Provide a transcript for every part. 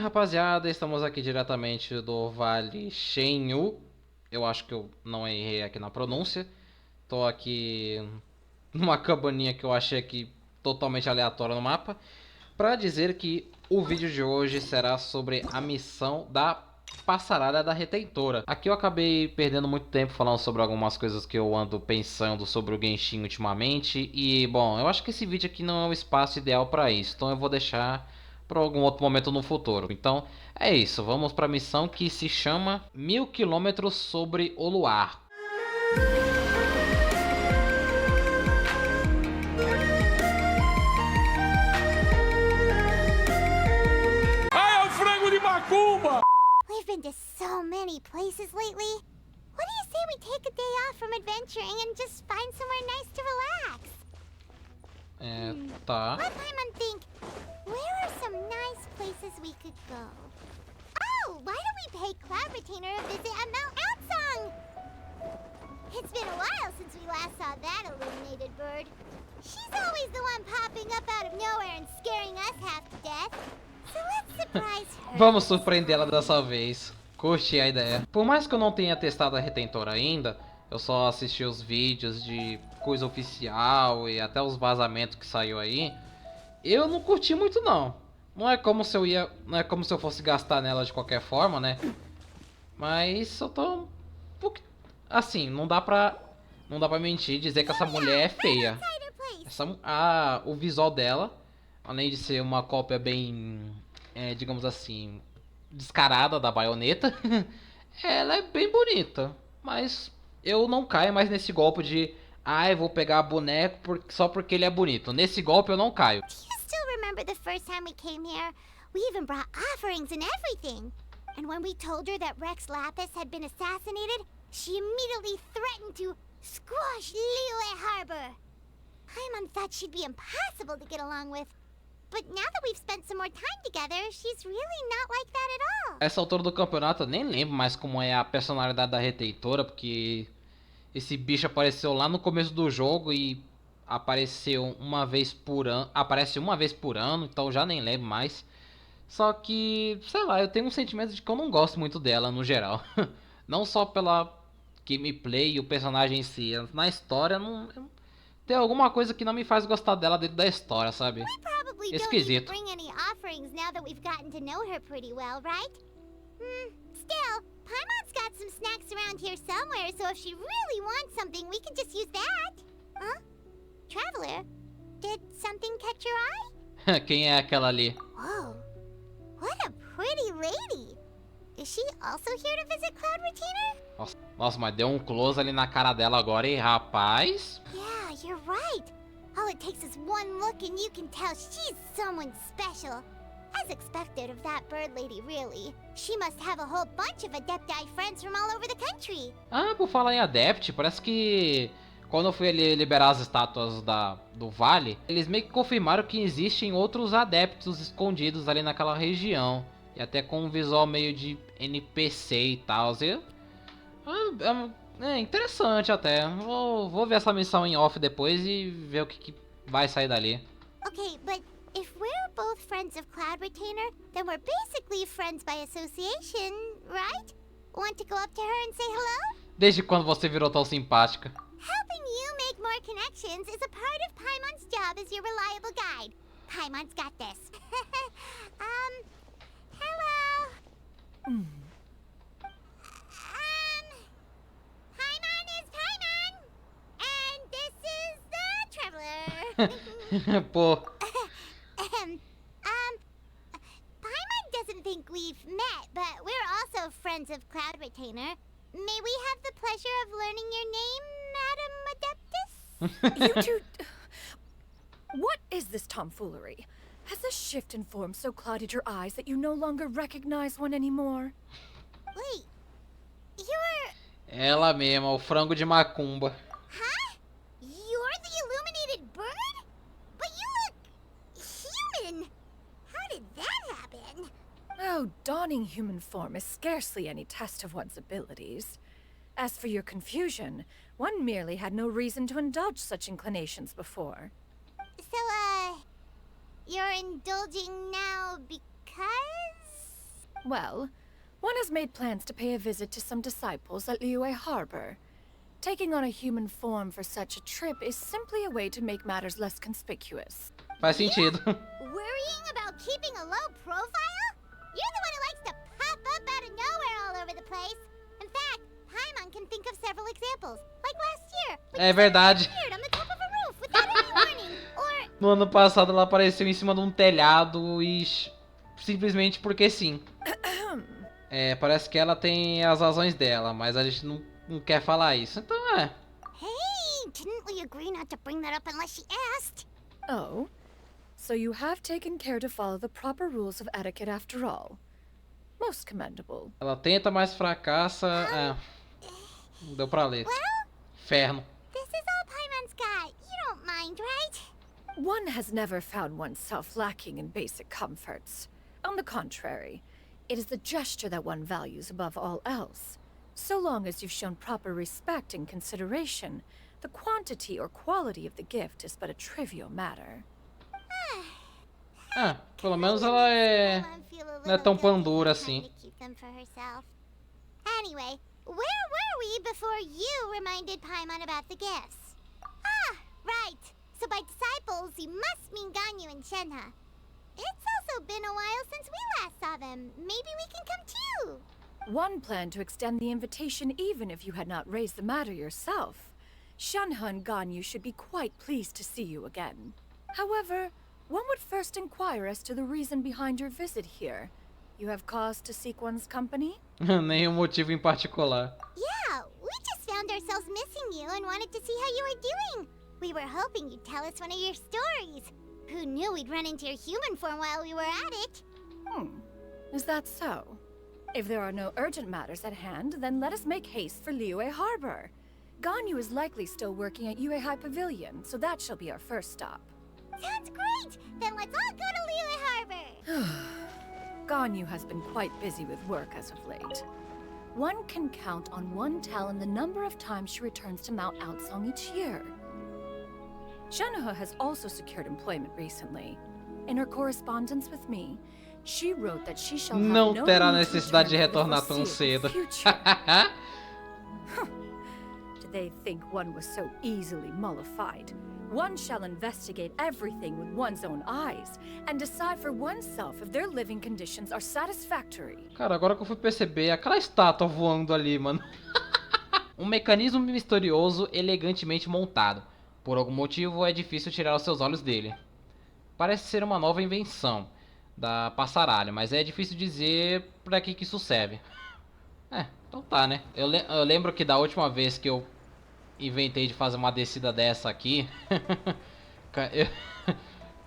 rapaziada, estamos aqui diretamente do Vale Xianyun. Eu acho que eu não errei aqui na pronúncia. Tô aqui numa cabaninha que eu achei aqui totalmente aleatória no mapa, para dizer que o vídeo de hoje será sobre a missão da Passarada da Retentora. Aqui eu acabei perdendo muito tempo falando sobre algumas coisas que eu ando pensando sobre o Genshin ultimamente. E, bom, eu acho que esse vídeo aqui não é o espaço ideal para isso. Então eu vou deixar para algum outro momento no futuro. Então é isso, vamos para a missão que se chama 1000 quilômetros sobre o Luar. Ai, é o frango de macumba! We've been to so many places lately. What do you say we take a day off from adventuring and just find somewhere nice to relax? Tá. Let Paimon think. Where are some nice places we could go? Oh, why don't we pay Cloud Retainer a visit at Mount Outsong? It's been a while since we last saw that illuminated bird. She's always the one popping up out of nowhere and scaring us half to death. So let's surprise her. Vamos surpreendê-la dessa vez. Curti a ideia. Por mais que eu não tenha testado a Retentora ainda, eu só assisti os vídeos de coisa oficial e até os vazamentos que saiu aí. Eu não curti muito não. Não é como se eu fosse gastar nela de qualquer forma, né? Mas eu tô um pouco assim, não dá pra mentir e dizer que essa mulher é feia. O visual dela, além de ser uma cópia bem, digamos assim, descarada da baioneta, ela é bem bonita. Mas eu não caio mais nesse golpe de eu vou pegar boneco só porque ele é bonito. Nesse golpe eu não caio. Do you still remember the first time we came here? We even brought offerings and everything. And when we told her that Rex Lapis had been assassinated, she immediately threatened to squash Liyue Harbor. Paimon thought she'd be impossible to get along with. But now that we've spent some more time together, she's really not like that at all. Essa altura do campeonato eu nem lembro mais como é a personalidade da Retentora, porque esse bicho apareceu lá no começo do jogo e apareceu uma vez por ano. Aparece uma vez por ano, então já nem lembro mais. Só que, sei lá, eu tenho um sentimento de que eu não gosto muito dela no geral. Não só pela gameplay e o personagem em si. Na história, não tem alguma coisa que não me faz gostar dela dentro da história, sabe? We probably don't need Esquisito. to bring any offerings now that we've gotten to know her pretty well, right? Still, Paimon's got some snacks around here somewhere, so if she really wants something, we can just use that. Huh? Traveler, did something catch your eye? Quem é aquela ali? Whoa, what a pretty lady. Is she also here to visit Cloud Retainer? Nossa, mas deu um close ali na cara dela agora, hein, rapaz? Yeah, you're right. All it takes is one look and you can tell she's someone special. As expected of that bird lady, really. She must have a whole bunch of Adepti friends from all over the country. Por falar em Adept, parece que quando eu fui ali liberar as estátuas do vale, eles meio que confirmaram que existem outros adeptos escondidos ali naquela região. E até com um visual meio de NPC e tal. É interessante até. Vou ver essa missão em off depois e ver o que vai sair dali. Okay, but if we're both friends of Cloud Retainer, then we're basically friends by association, right? Want to go up to her and say hello? Desde quando você virou tão simpática? Helping you make more connections is a part of Paimon's job as your reliable guide. Paimon's got this. Hello? Paimon is Paimon! And this is the Traveler. Pô, Paimon doesn't think we've met, but we're also friends of Cloud Retainer. May we have the pleasure of learning your name, Madam Adeptus? You two... What is this tomfoolery? Has a shift in form so clouded your eyes that you no longer recognize one anymore? Wait, you're... ela mesma, o frango de macumba. Huh? You're the illuminated bird? But you look... human! How did that happen? Oh, donning human form is scarcely any test of one's abilities. As for your confusion, one merely had no reason to indulge such inclinations before. So, you're indulging now because... Well, one has made plans to pay a visit to some disciples at Liyue Harbor. Taking on a human form for such a trip is simply a way to make matters less conspicuous. Faz sentido. Worrying about keeping a low profile? You're the one who likes to pop up out of nowhere all over the place. In fact, Paimon can think of several examples. Like last year, when É you verdade. appeared on the top of a roof without any warning. Or No ano passado ela apareceu em cima de um telhado e simplesmente porque sim. É, parece que ela tem as razões dela, mas a gente não quer falar isso. Então é. hey, didn't we agree not to bring that up unless she asked? Oh? So you have taken care to follow the proper rules of etiquette after all. Most commendable. Ela tenta, mas fracassa. É. Não deu pra ler. Inferno. This is all Paimon's got. You don't mind, right? One has never found oneself lacking in basic comforts. On the contrary, it is the gesture that one values above all else. So long as you've shown proper respect and consideration, the quantity or quality of the gift is but a trivial matter. Ah, pelo menos ela é. Não é tão pandura assim. Anyway, where were we before you reminded Paimon about the gifts? Ah, right. So by disciples, you must mean Ganyu and Shenhe. It's also been a while since we last saw them. Maybe we can come too. One planned to extend the invitation even if you had not raised the matter yourself. Shenhe and Ganyu should be quite pleased to see you again. However, one would first inquire as to the reason behind your visit here. You have cause to seek one's company? Nenhum motivo em particular. Yeah, we just found ourselves missing you and wanted to see how you were doing. We were hoping you'd tell us one of your stories. Who knew we'd run into your human form while we were at it? Is that so? If there are no urgent matters at hand, then let us make haste for Liyue Harbor. Ganyu is likely still working at Yuehai Pavilion, so that shall be our first stop. Sounds great! Then let's all go to Liyue Harbor! Ganyu has been quite busy with work as of late. One can count on one talon the number of times she returns to Mount Outsong each year. Shenhe has also secured employment recently. In her correspondence with me, she wrote that she shall have Não no terá need to necessidade de return for the retornar tão foreseeable cedo. future. Did they think one was so easily mollified? One shall investigate everything with one's own eyes and decide for oneself if their living conditions are satisfactory. Cara, agora que eu fui perceber, aquela estátua voando ali, mano. Um mecanismo misterioso elegantemente montado. Por algum motivo é difícil tirar os seus olhos dele. Parece ser uma nova invenção da passaralho, mas é difícil dizer pra que isso serve. Então tá, né? Eu lembro que da última vez que eu inventei de fazer uma descida dessa aqui, eu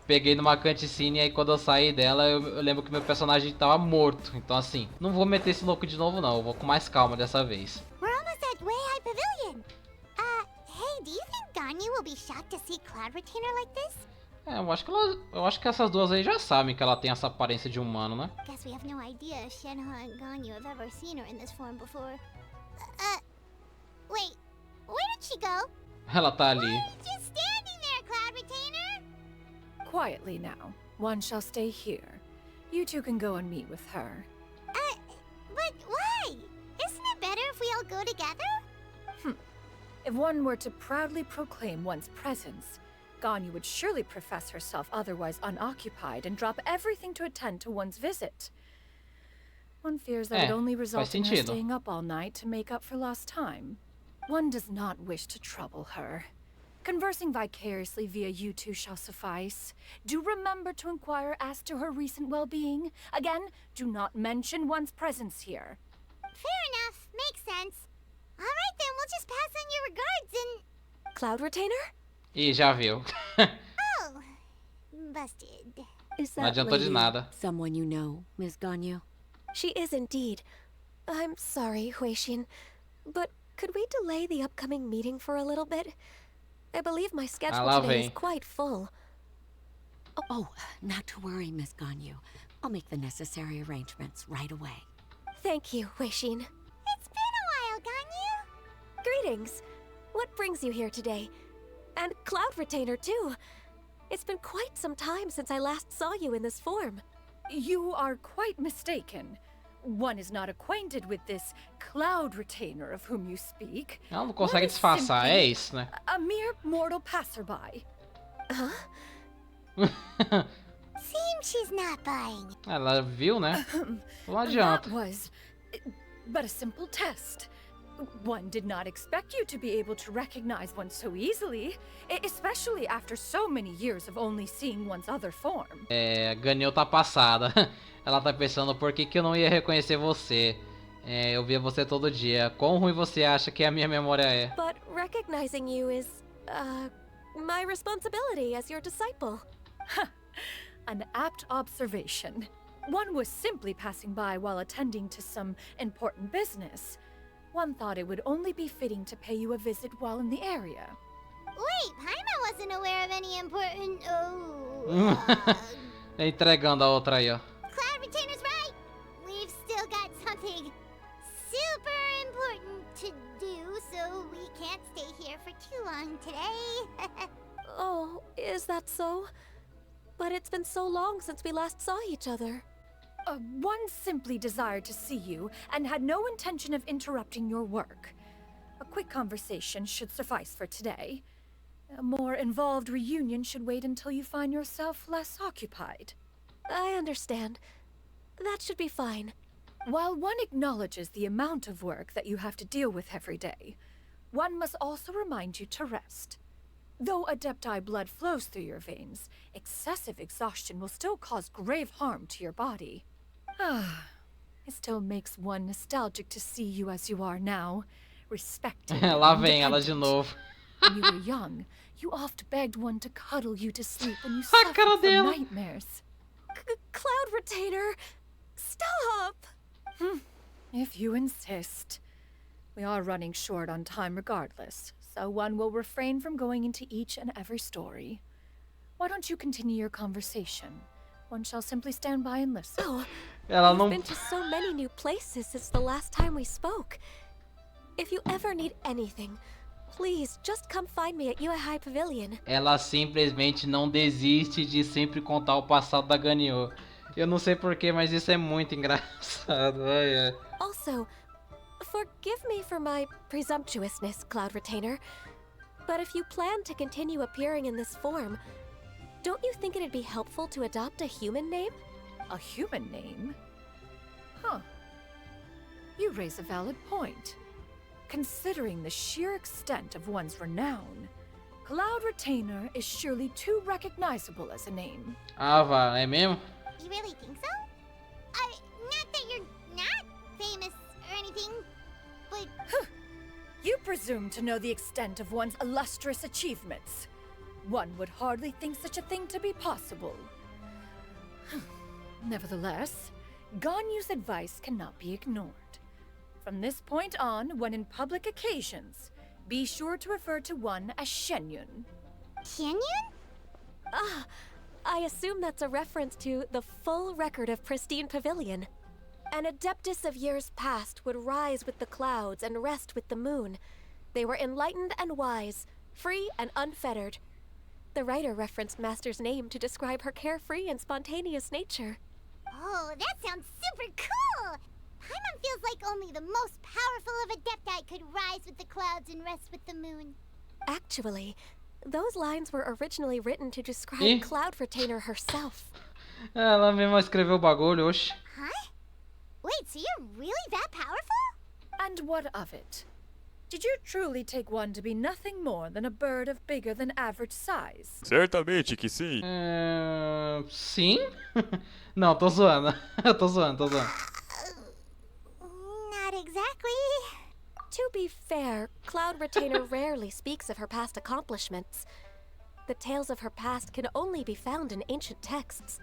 peguei numa cutscene e aí quando eu saí dela eu lembro que meu personagem tava morto. Então assim, não vou meter esse louco de novo não, eu vou com mais calma dessa vez. We're almost at Weihai Pavilion. Hey, do you think Ganyu will be shocked to see Cloud Retainer like this? Eu acho que essas duas aí já sabem que ela tem essa aparência de humano, né? Guess we have no idea if Shenhe and Ganyu have ever seen her in this form before. Wait, where did she go? Ela tá ali. Just standing there, Cloud Retainer! Quietly now. One shall stay here. You two can go and meet with her. But why? Isn't it better if we all go together? If one were to proudly proclaim one's presence, Ganyu would surely profess herself otherwise unoccupied and drop everything to attend to one's visit. One fears that it only results in her staying up all night to make up for lost time. One does not wish to trouble her. Conversing vicariously via you two shall suffice. Do remember to inquire as to her recent well-being. Again, do not mention one's presence here. Fair enough. Makes sense. Alright then, we'll just pass on your regards and... Cloud Retainer? Ih, já viu. Oh, busted. Is Não that adiantou de lady nada. someone you know, Miss Ganyu? She is indeed. I'm sorry, Huixin, but could we delay the upcoming meeting for a little bit? I believe my schedule lá today is vem. quite full. Oh, not to worry, Miss Ganyu. I'll make the necessary arrangements right away. Thank you, Huixin. It's been a while, Ganyu. Greetings. What brings you here today? And Cloud Retainer, too. It's been quite some time since I last saw you in this form. You are quite mistaken. one is not acquainted with this cloud retainer of whom you speak. Ela não consegue disfarçar, é isso, né? A mere mortal passerby. Seems she's not buying. Ela viu, né? Não adianta. That was but a simple test. One did not expect you to be able to recognize one so easily, especially after so many years of only seeing one's other form. É, Ganyu tá passada. Ela tá pensando por que eu não ia reconhecer você. É, eu via você todo dia. Quão ruim você acha que a minha memória é? But recognizing you is, my responsibility as your disciple. An apt observation. One was simply passing by while attending to some important business. One thought it would only be fitting to pay you a visit while in the area. Wait, Paimon wasn't aware of any important. Entregando a outra aí, ó. Cloud Retainer's right. We've still got something super important to do, so we can't stay here for too long today. Oh, is that so? But it's been so long since we last saw each other. One simply desired to see you and had no intention of interrupting your work. A quick conversation should suffice for today. A more involved reunion should wait until you find yourself less occupied. I understand. That should be fine. While one acknowledges the amount of work that you have to deal with every day, one must also remind you to rest. Though Adepti blood flows through your veins, excessive exhaustion will still cause grave harm to your body. It still makes one nostalgic to see you as you are now, respected. Lá vem ela de novo. When you were young, you oft begged one to cuddle you to sleep when you suffered from nightmares. Cloud Retainer! Stop! If you insist. We are running short on time regardless, so one will refrain from going into each and every story. Why don't you continue your conversation? One shall simply stand by and listen. Oh, Ela we've não. been to so many new places since the last time we spoke. If you ever need anything, please just come find me at Yue High Pavilion. Ela simplesmente não desiste de sempre contar o passado da Ganyu. Eu não sei porquê, mas isso é muito engraçado. Ai, ai. Also, forgive me for my presumptuousness, Cloud Retainer, but if you plan to continue appearing in this form, don't you think it'd be helpful to adopt a human name? A human name? Huh. You raise a valid point. Considering the sheer extent of one's renown, Cloud Retainer is surely too recognizable as a name. Ah, vá, é mesmo? You really think so? Not that you're not famous or anything, but You presume to know the extent of one's illustrious achievements. One would hardly think such a thing to be possible. Nevertheless, Ganyu's advice cannot be ignored. From this point on, when in public occasions, be sure to refer to one as Xianyun. Xianyun? Ah, I assume that's a reference to the full record of Pristine Pavilion. An adeptus of years past would rise with the clouds and rest with the moon. They were enlightened and wise, free and unfettered. The writer referenced Master's name to describe her carefree and spontaneous nature. Oh, that sounds super cool! Paimon feels like only the most powerful of Adepti could rise with the clouds and rest with the moon. Actually, those lines were originally written to describe Eh? Cloud Retainer herself. Ela mesma escreveu o bagulho, oxe. Huh? Wait, so you're really that powerful? And what of it? Did you truly take one to be nothing more than a bird of bigger than average size? Certamente que sim. Sim? Não, tô zoando. Eu tô zoando. Not exactly. To be fair, Cloud Retainer rarely speaks of her past accomplishments. The tales of her past can only be found in ancient texts.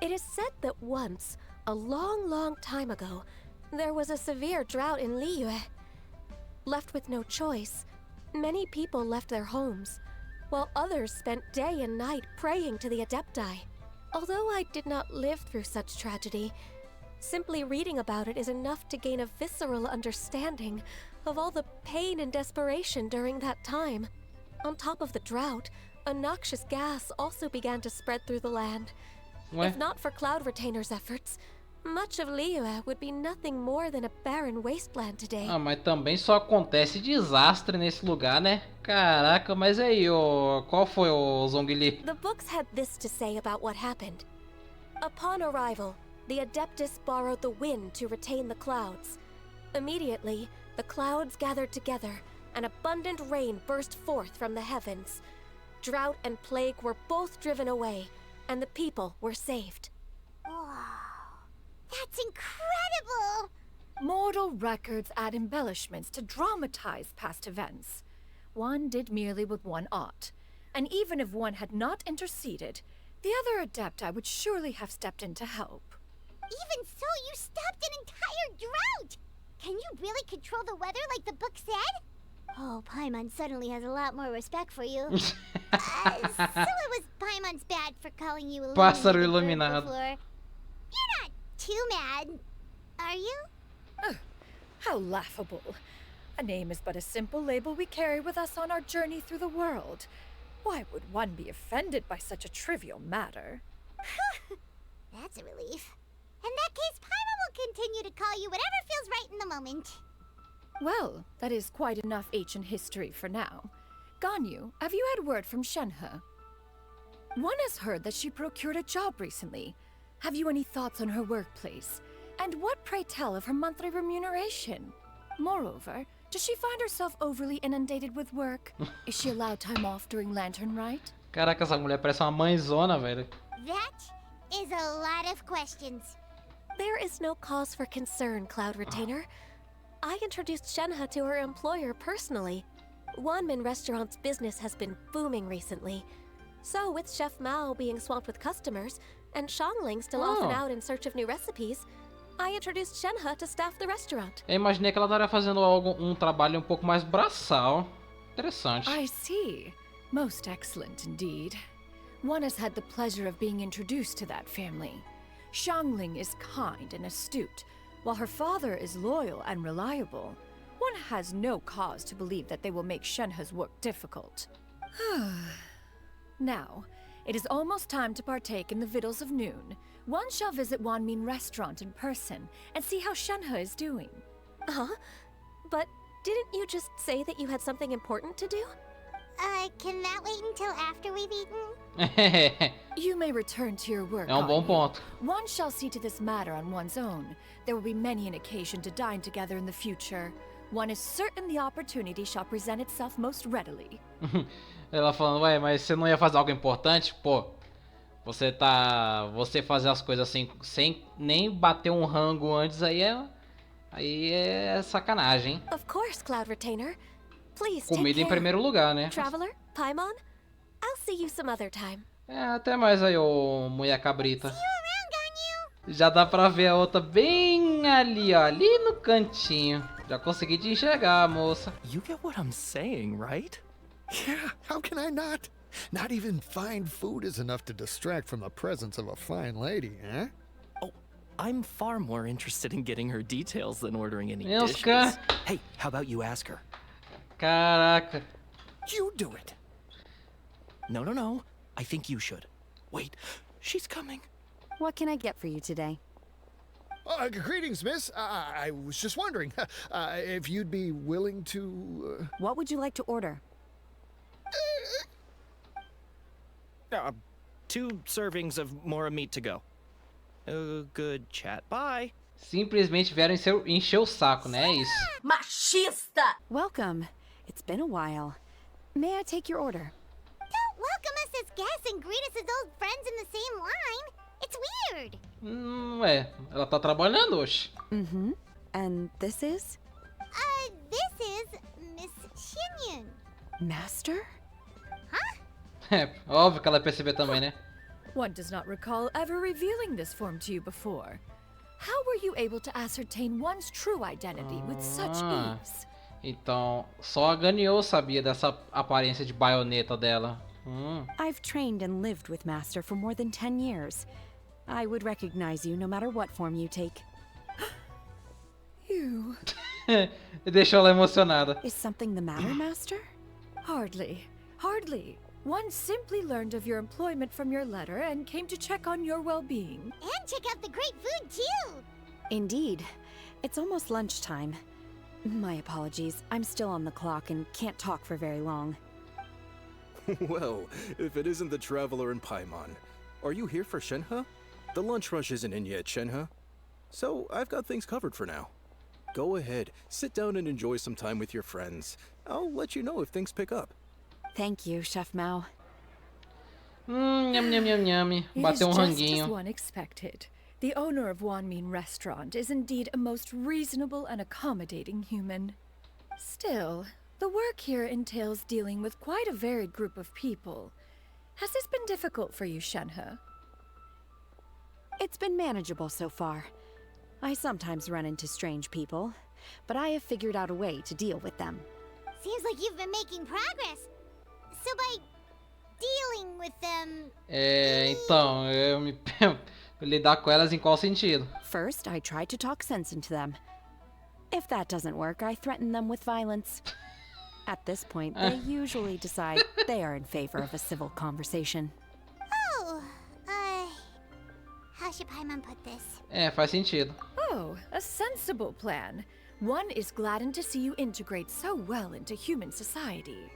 It is said that once, a long time ago, there was a severe drought in Liyue. Left with no choice, many people left their homes, while others spent day and night praying to the Adepti. Although I did not live through such tragedy, simply reading about it is enough to gain a visceral understanding of all the pain and desperation during that time. On top of the drought, a noxious gas also began to spread through the land. Ué? If not for Cloud Retainer's efforts, Much of Liyue would be nothing more than a barren wasteland today. Ah, mas também só acontece desastre nesse lugar, né? Caraca, mas aí, qual foi o Zhongli? The books had this to say about what happened. Upon arrival, the Adeptus borrowed the wind to retain the clouds. Immediately, the clouds gathered together, and abundant rain burst forth from the heavens. Drought and plague were both driven away, and the people were saved. Wow. That's incredible! Mortal records add embellishments to dramatize past events. One did merely with one ought, and even if one had not interceded, the other Adepti would surely have stepped in to help. Even so, you stopped an entire drought! Can you really control the weather like the book said? Oh, Paimon suddenly has a lot more respect for you. So it was Paimon's bad for calling you Pássaro illuminated iluminado. before. You're not too mad, are you? How laughable. A name is but a simple label we carry with us on our journey through the world. Why would one be offended by such a trivial matter? That's a relief. In that case, Paimon will continue to call you whatever feels right in the moment. Well, that is quite enough ancient history for now. Ganyu, have you had word from Shenhe? One has heard that she procured a job recently. Have you any thoughts on her workplace? And what, pray tell, of her monthly remuneration? Moreover, does she find herself overly inundated with work? Is she allowed time off during Lantern Rite? Caraca, essa mulher parece uma mãezona, velho. That is a lot of questions. There is no cause for concern, Cloud Retainer. I introduced Shenhe to her employer personally. Wanmin Restaurant's business has been booming recently. So with Chef Mao being swamped with customers, and Xiangling still off and out in search of new recipes, I introduced Shenhe to staff the restaurant. Eu imaginei que ela estaria fazendo um trabalho um pouco mais braçal. Interessante. I see. Most excellent indeed. One has had the pleasure of being introduced to that family. Xiangling is kind and astute, while her father is loyal and reliable. One has no cause to believe that they will make Shenhe's work difficult. Now, it is almost time to partake in the victuals of noon. One shall visit Wanmin Restaurant in person and see how Shenhe is doing. Huh? But didn't you just say that you had something important to do? Can that wait until after we've eaten? You may return to your work. É bom Ganyu. ponto. One shall see to this matter on one's own. There will be many an occasion to dine together in the future. One is certain the opportunity shall present itself most readily. Ela falando, ué, mas você não ia fazer algo importante? Pô, você fazer as coisas assim, sem nem bater um rango antes, aí é sacanagem, hein? Of course, Cloud Retainer. Please take Comida em care. primeiro lugar, né? Traveler, Paimon, I'll see you some other time. É, até mais aí, ô mulher cabrita. See you around, Ganyu! Já dá pra ver a outra bem ali, ó, ali no cantinho. Já consegui te enxergar, moça. You get what I'm saying, right? Yeah, how can I not? Not even fine food is enough to distract from the presence of a fine lady, eh? Oh, I'm far more interested in getting her details than ordering any Meus dishes. ca- Hey, how about you ask her? Caraca. You do it. No. I think you should. Wait, she's coming. What can I get for you today? Greetings, miss. I was just wondering if you'd be willing to... What would you like to order? 2 servings of more meat to go. Good chat. Bye. Simplesmente vieram encher o saco, né? É isso. Machista! Welcome. It's been a while. May I take your order? Don't welcome us as guests and greet us as old friends in the same line. It's weird. Ué, ela tá trabalhando hoje. Mm-hmm. And this is? This is Miss Xianyun. Master? É, óbvio que ela vai perceber também, né? One does not recall ever revealing this form to you before. How were you able to ascertain one's true identity with such ease? Então, só a Ganyu sabia dessa aparência de baioneta dela. I've trained and lived with Master for more than 10 years. I would recognize you no matter what form you take. You... Deixou ela emocionada. Is something the matter, Master? Hardly. One simply learned of your employment from your letter and came to check on your well-being. And check out the great food, too. Indeed. It's almost lunchtime. My apologies. I'm still on the clock and can't talk for very long. Well, if it isn't the traveler in Paimon. Are you here for Shenhe? The lunch rush isn't in yet, Shenhe. So, I've got things covered for now. Go ahead, sit down and enjoy some time with your friends. I'll let you know if things pick up. Thank you, Chef Mao. Nham, nham, nham, nham. Bateu Just ranguinho. as one expected. The owner of Wanmin Restaurant is indeed a most reasonable and accommodating human. Still, the work here entails dealing with quite a varied group of people. Has this been difficult for you, Shenhe? It's been manageable so far. I sometimes run into strange people, but I have figured out a way to deal with them. Seems like you've been making progress. So by dealing with them... Então, lidar com elas em qual sentido? First, I try to talk sense into them. If that doesn't work, I threaten them with violence. At this point, they usually decide they are in favor of a civil conversation. Oh, how should Paimon put this? Faz sentido. Oh, a sensible plan. One is gladdened to see you integrate so well into human society.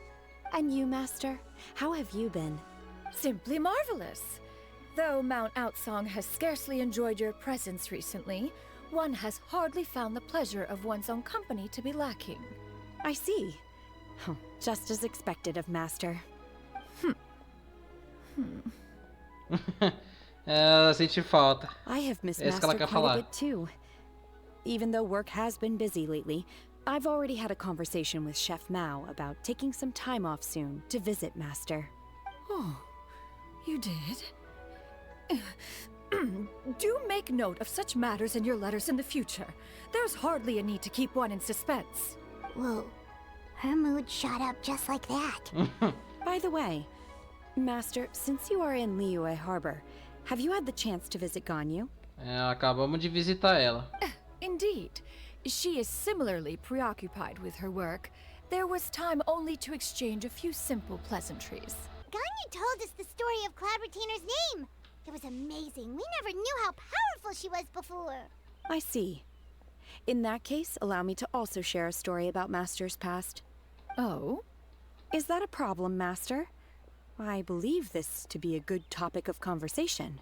And you, Master? How have you been? Simply marvelous. Though Mount Outsong has scarcely enjoyed your presence recently, one has hardly found the pleasure of one's own company to be lacking. I see. Oh, just as expected of Master. Senti falta. I have missed É isso que ela Master quer quite a falar. bit too. Even though work has been busy lately, I've already had a conversation with Chef Mao about taking some time off soon to visit Master. Oh, you did? Do make note of such matters in your letters in the future. There's hardly a need to keep one in suspense. Whoa, her mood shot up just like that. By the way, Master, since you are in Liyue Harbor, have you had the chance to visit Ganyu? Acabamos de visitar ela. Indeed. She is similarly preoccupied with her work. There was time only to exchange a few simple pleasantries. Ganyu told us the story of Cloud Retainer's name. It was amazing. We never knew how powerful she was before. I see. In that case, allow me to also share a story about Master's past. Oh? Is that a problem, Master? I believe this to be a good topic of conversation.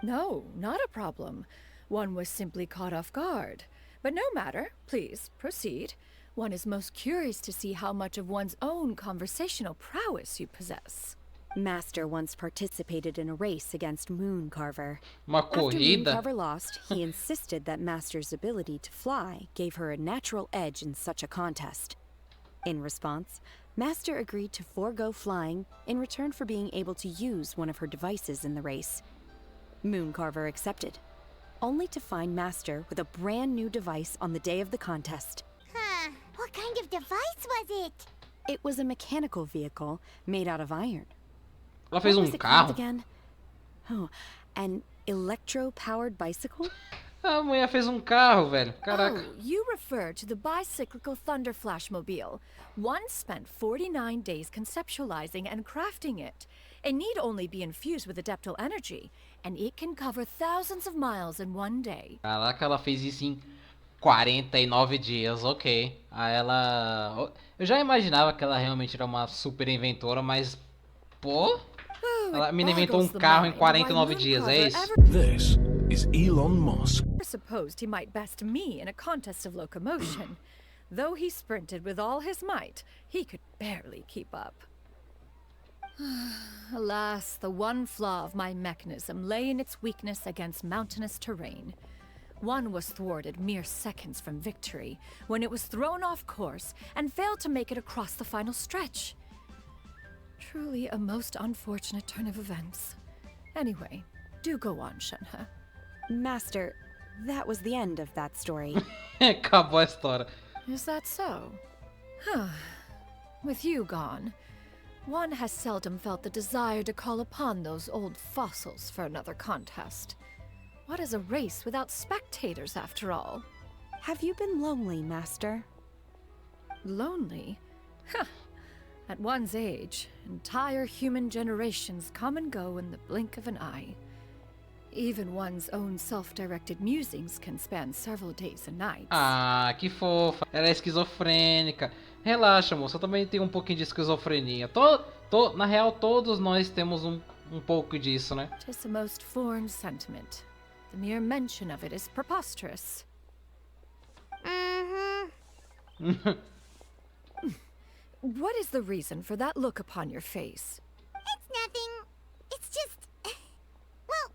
No, not a problem. One was simply caught off guard. But no matter. Please, proceed. One is most curious to see how much of one's own conversational prowess you possess. Master once participated in a race against Mooncarver. Uma After corrida? Mooncarver lost, he insisted that Master's ability to fly gave her a natural edge in such a contest. In response, Master agreed to forego flying in return for being able to use one of her devices in the race. Mooncarver accepted, only to find Master with a brand new device on the day of the contest. Huh, what kind of device was it? It was a mechanical vehicle made out of iron. Ela fez What was um it called carro? again? Oh, an electro-powered bicycle? A mulher fez um carro, velho. Caraca. Oh, you refer to the bicyclical Thunder Flashmobile. One spent 49 days conceptualizing and crafting it. It need only be infused with adeptal energy, and it can cover thousands of miles in one day. Caraca, ela fez isso em 49 dias, ok. Aí ela... Eu já imaginava que ela realmente era uma super inventora, mas... Pô... Ela me inventou um carro em 49 dias, é isso? This is Elon Musk. I supposed he might best me in a contest of locomotion. Though he sprinted with all his might, he could barely keep up. Alas, the one flaw of my mechanism lay in its weakness against mountainous terrain. One was thwarted mere seconds from victory, when it was thrown off course and failed to make it across the final stretch. Truly a most unfortunate turn of events. Anyway, do go on, Shenhe. Master, that was the end of that story. Acabou a história. Is that so? Huh. With you gone, one has seldom felt the desire to call upon those old fossils for another contest. What is a race without spectators, after all? Have you been lonely, Master? Lonely? Huh. At one's age, entire human generations come and go in the blink of an eye. Even one's own self-directed musings can span several days and nights. Ah, que fofa. Ela é esquizofrênica. Relaxa, moça. Eu também tenho um pouquinho de esquizofrenia. Na real, todos nós temos um pouco disso, né? Tis a most foreign sentiment. The mere mention of it is preposterous. What is the reason for that look upon your face? It's nothing. It's just... Well,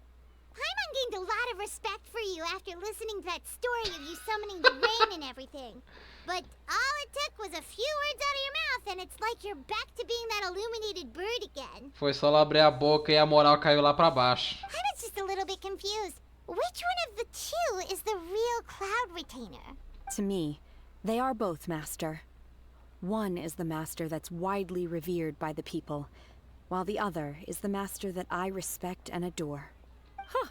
Paimon gained a lot of respect for you after listening to that story of you summoning the rain and everything. But all it took was a few words out of your mouth and it's like you're back to being that illuminated bird again. Foi só ela abrir a boca e a moral caiu lá pra baixo. I was just a little bit confused. Which one of the two is the real Cloud Retainer? To me, they are both, Master. One is the master that's widely revered by the people, while the other is the master that I respect and adore. Huh.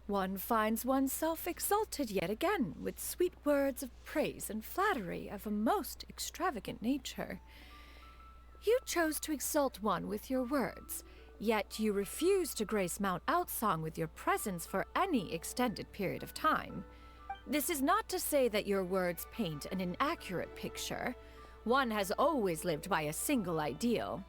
One finds oneself exalted yet again with sweet words of praise and flattery of a most extravagant nature. You chose to exalt one with your words, yet you refuse to grace Mount Outsong with your presence for any extended period of time. This is not to say that your words paint an inaccurate picture. One has always lived by a single ideal.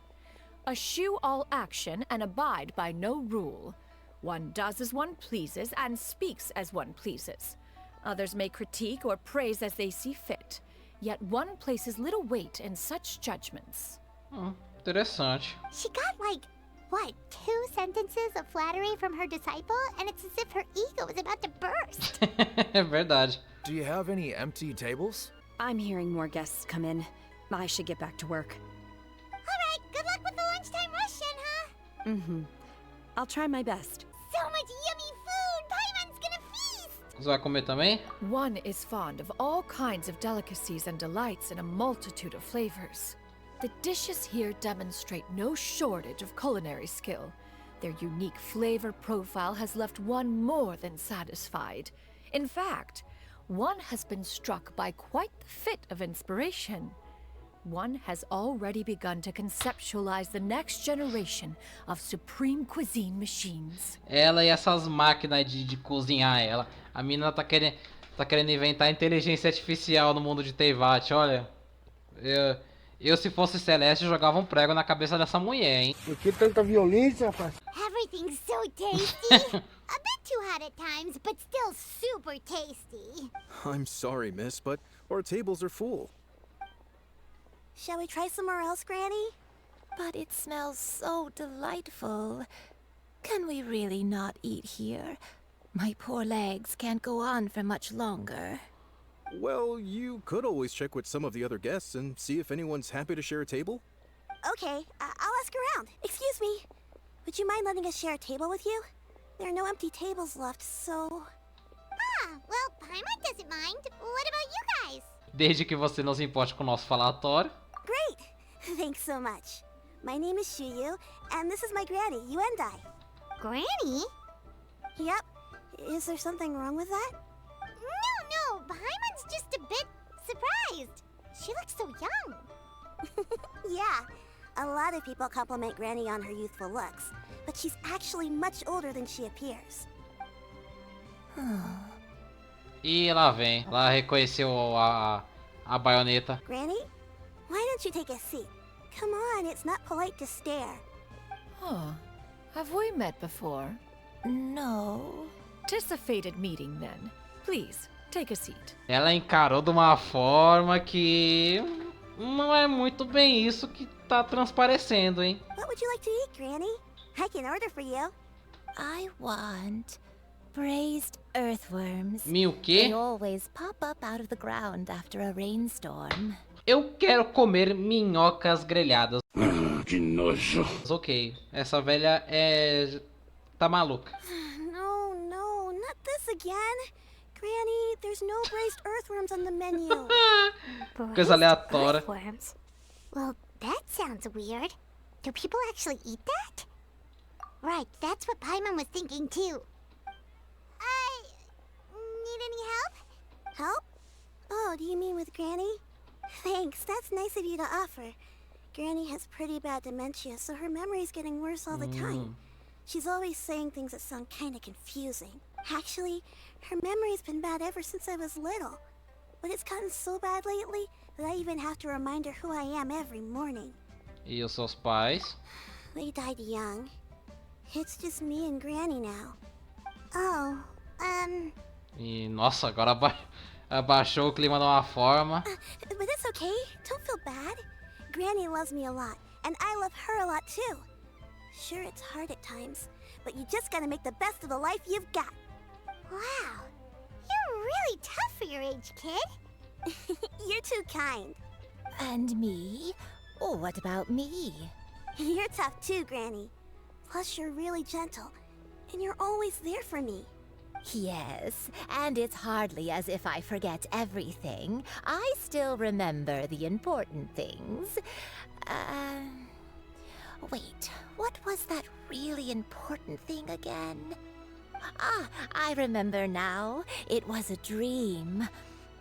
Eschew all action and abide by no rule. One does as one pleases and speaks as one pleases. Others may critique or praise as they see fit, yet one places little weight in such judgments. Interessante. She got like, what, 2 sentences of flattery from her disciple? And it's as if her ego is about to burst. É verdade. Do you have any empty tables? I'm hearing more guests come in. I should get back to work. Alright, good luck with the lunchtime rush, Shenhe. I'll try my best. So much yummy food! Paimon's gonna feast! Você vai comer também? One is fond of all kinds of delicacies and delights in a multitude of flavors. The dishes here demonstrate no shortage of culinary skill. Their unique flavor profile has left one more than satisfied. In fact, one has been struck by quite the fit of inspiration. One has already begun to conceptualize the next generation of supreme cuisine machines. Ela e essas máquinas de cozinhar ela. A menina tá querendo inventar inteligência artificial no mundo de Teyvat, olha. Eu se fosse Celeste, jogava um prego na cabeça dessa mulher, hein? Por que tanta violência, rapaz? Everything's so tasty! A bit too hot at times, but still super tasty. I'm sorry, miss, but our tables are full. Shall we try somewhere else, Granny? But it smells so delightful. Can we really not eat here? My poor legs can't go on for much longer. Well, you could always check with some of the other guests and see if anyone's happy to share a table. Okay, I'll ask around. Excuse me. Would you mind letting us share a table with you? There are no empty tables left, so... Ah, well, Paimon doesn't mind. What about you guys? Desde que você não se importe com o nosso falatório. Great! Thanks so much. My name is Xianyun, and this is my granny, Yuendai. Granny? Yep. Is there something wrong with that? No, Paimon's just a bit surprised. She looks so young. Yeah, a lot of people compliment Granny on her youthful looks, but she's actually much older than she appears. E lá vem. Ela reconheceu a baioneta. Granny, why don't you take a seat? Come on, it's not polite to stare. Huh. Have we met before? No. 'Tis a fated meeting, then. Please, take a seat. Ela encarou de uma forma que não é muito bem isso que tá transparecendo, hein? What would you like to eat, Granny? I can order for you. I want braised earthworms. O quê? They always pop up out of the ground after a rainstorm. Eu quero comer minhocas grelhadas. Que nojo. Ok, essa velha tá maluca. No, not this again. Granny, there's no braised earthworms on the menu. Coisa aleatória. Earthworms? Well, that sounds weird. Do people actually eat that? Right, that's what Paimon was thinking too. Need any help? Help? Oh, do you mean with Granny? Thanks, that's nice of you to offer. Granny has pretty bad dementia, so her memory's getting worse all the time. She's always saying things that sound kinda confusing. Actually, her memory's been bad ever since I was little. But it's gotten so bad lately that I even have to remind her who I am every morning. E os seus pais? They died young. It's just me and Granny now. Oh, E nossa, agora abaixou o clima de uma forma. But it's okay. Don't feel bad. Granny loves me a lot, and I love her a lot too. Sure, it's hard at times, but you just gotta make the best of the life you've got. Wow, you're really tough for your age, kid. You're too kind. And me? Oh, what about me? You're tough too, Granny. Plus, you're really gentle, and you're always there for me. Yes, and it's hardly as if I forget everything. I still remember the important things. Wait, what was that really important thing again? Ah, I remember now. It was a dream.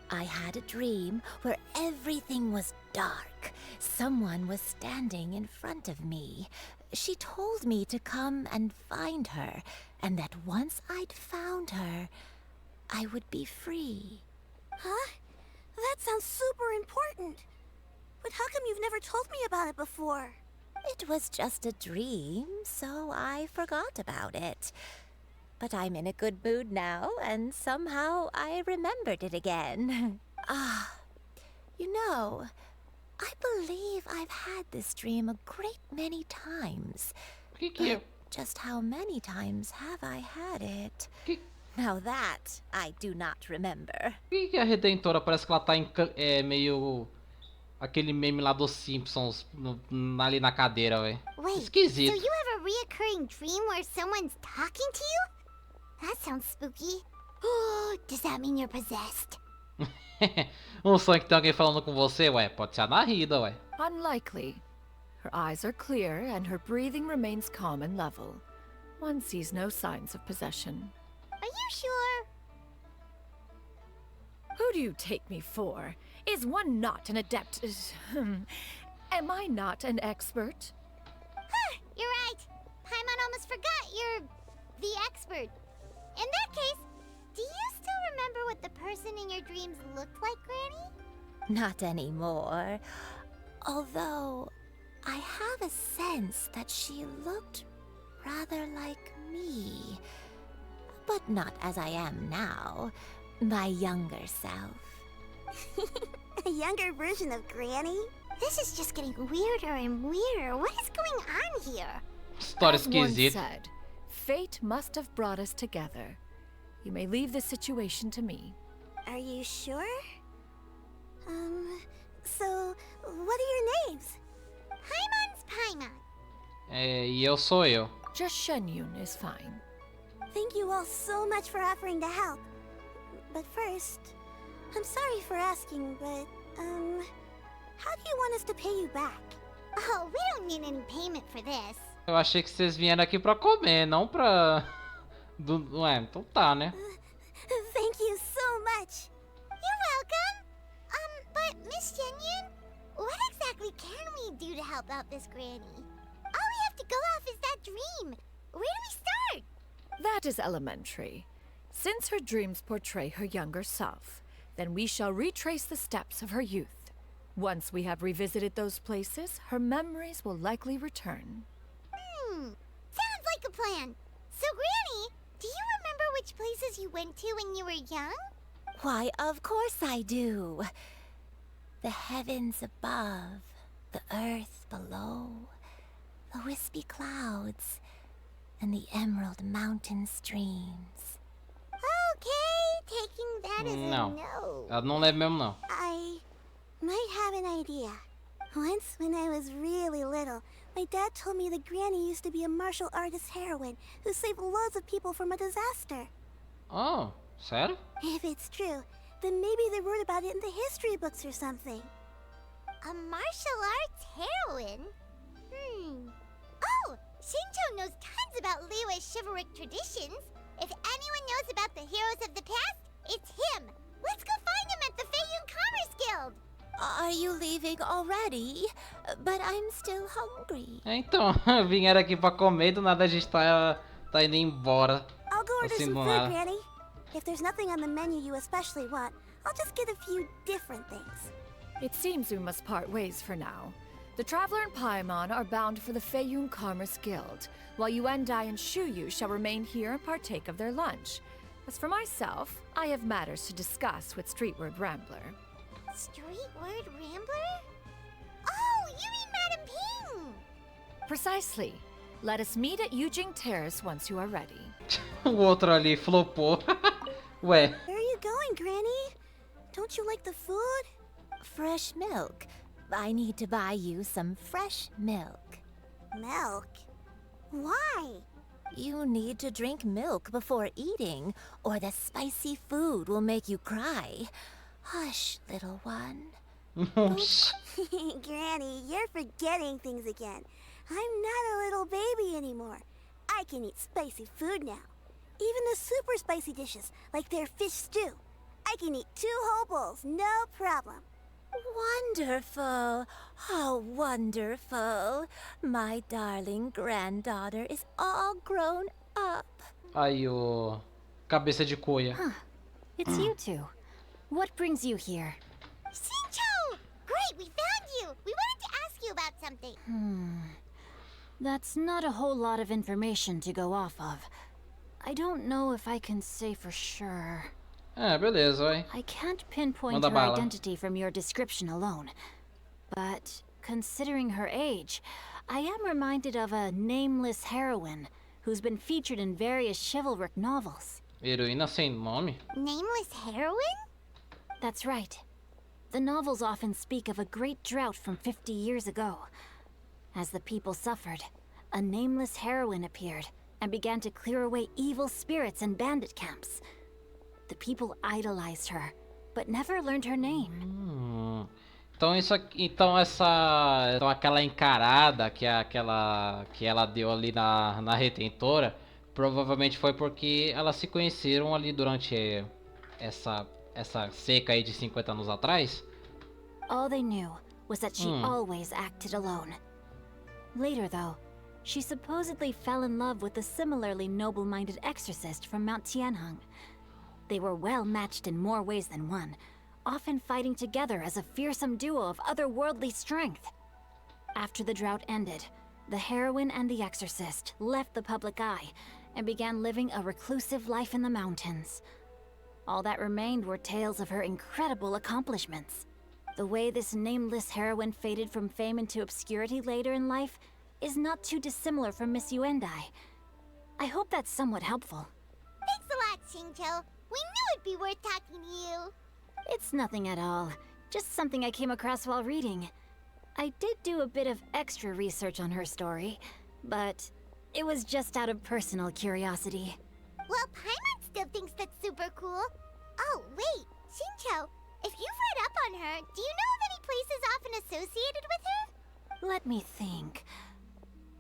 I had a dream where everything was dark. Someone was standing in front of me. She told me to come and find her, and that once I'd found her, I would be free. Huh? That sounds super important. But how come you've never told me about it before? It was just a dream, so I forgot about it. But I'm in a good mood now, and somehow I remembered it again. You know, I believe I've had this dream a great many times. But just how many times have I had it? Now that I do not remember. Por que a Redentora parece que ela tá meio aquele meme lá dos Simpsons ali na cadeira, velho? Esquisito. So you have a reoccurring dream where someone's talking to you? That sounds spooky. Does that mean you're possessed? Sonho que tem alguém falando com você, ué, pode ser a Narida, ué. Unlikely. Her eyes are clear and her breathing remains calm and level. One sees no signs of possession. Are you sure? Who do you take me for? Is one not an adept? Am I not an expert? You're right. Paimon almost forgot you're the expert. In that case, do you still remember what the person in your dreams looked like, Granny? Not anymore. Although, I have a sense that she looked rather like me. But not as I am now. My younger self. A younger version of Granny? This is just getting weirder and weirder. What is going on here? História As one esquisita. said, fate must have brought us together. You may leave this situation to me. Are you sure? So, what are your names? Paimon's Paimon. E eu sou eu. Just Xianyun is fine. Thank you all so much for offering to help. But first, I'm sorry for asking, but, how do you want us to pay you back? Oh, we don't need any payment for this. Eu achei que vocês vieram aqui pra comer, não pra... Ué, então tá, né? Thank you so much. You're welcome. But Miss Xianyun, what exactly can we do to help out this granny? All we have to go off is that dream. Where do we start? That is elementary. Since her dreams portray her younger self, then we shall retrace the steps of her youth. Once we have revisited those places, her memories will likely return. Sounds like a plan. So, Granny, do you remember which places you went to when you were young? Why, of course I do. The heavens above, the earth below, the wispy clouds, and the emerald mountain streams. Okay, taking that as a no. Ela não leva mesmo, não. I might have an idea. Once, when I was really little, my dad told me that Granny used to be a martial artist heroine who saved loads of people from a disaster. Oh, sério? If it's true, then maybe they wrote about it in the history books or something. A martial arts heroine? Oh, Shinto knows tons about liyue's chivalric traditions. If anyone knows about the heroes of the past, it's him. Let's go find him at the Feiyun Commerce Guild. Are you leaving already? but I'm still hungry. Então, vieram aqui pra comer e do nada a gente tá indo embora. I'll go order Assim some do food, nada. Granny. If there's nothing on the menu you especially want, I'll just get a few different things. It seems we must part ways for now. The Traveler and Paimon are bound for the Feiyun Commerce Guild, while Yuendai and Shuyu shall remain here and partake of their lunch. As for myself, I have matters to discuss with Streetward Rambler. Streetward Rambler? Oh, you mean Madam Ping! Precisely. Let us meet at Yujing Terrace once you are ready. O outro ali flopou. Ué. Where are you going, Granny? Don't you like the food? Fresh milk. I need to buy you some fresh milk. Milk? Why? You need to drink milk before eating, or the spicy food will make you cry. Hush, little one. Granny, you're forgetting things again. I'm not a little baby anymore. I can eat spicy food now. Even the super spicy dishes, like their fish stew. I can eat 2 whole bowls, no problem. Wonderful. How wonderful. My darling granddaughter is all grown up. Aí o cabeça de coia. It's you two. What brings you here? Xinqiu! Great, we found you! We wanted to ask you about something. That's not a whole lot of information to go off of. I don't know if I can say for sure. Beleza, vai. I can't pinpoint Manda her bala. identity from your description alone. But considering her age, I am reminded of a nameless heroine who's been featured in various chivalric novels. Heroína sem nome? Nameless heroine? That's right. The novels often speak of a great drought from 50 years ago. As the people suffered, a nameless heroine appeared and began to clear away evil spirits in bandit camps. The people idolized her, but never learned her name. Então isso aqui, então aquela encarada que ela deu ali na Retentora, provavelmente foi porque elas se conheceram ali durante essa seca aí de 50 anos atrás. All they knew was that she always acted alone. Later, though, she supposedly fell in love with a similarly noble-minded exorcist from Mount Tianheng. They were well matched in more ways than one, often fighting together as a fearsome duo of otherworldly strength. After the drought ended, the heroine and the exorcist left the public eye and began living a reclusive life in the mountains. All that remained were tales of her incredible accomplishments. The way this nameless heroine faded from fame into obscurity later in life is not too dissimilar from Miss Yuendai. I hope that's somewhat helpful. Thanks a lot, Xinqiu. We knew it'd be worth talking to you. It's nothing at all. Just something I came across while reading. I did do a bit of extra research on her story, but it was just out of personal curiosity. Well, Paimon still thinks that's super cool. Oh, wait, Xinqiu, if you've read up on her, do you know of any places often associated with her? Let me think.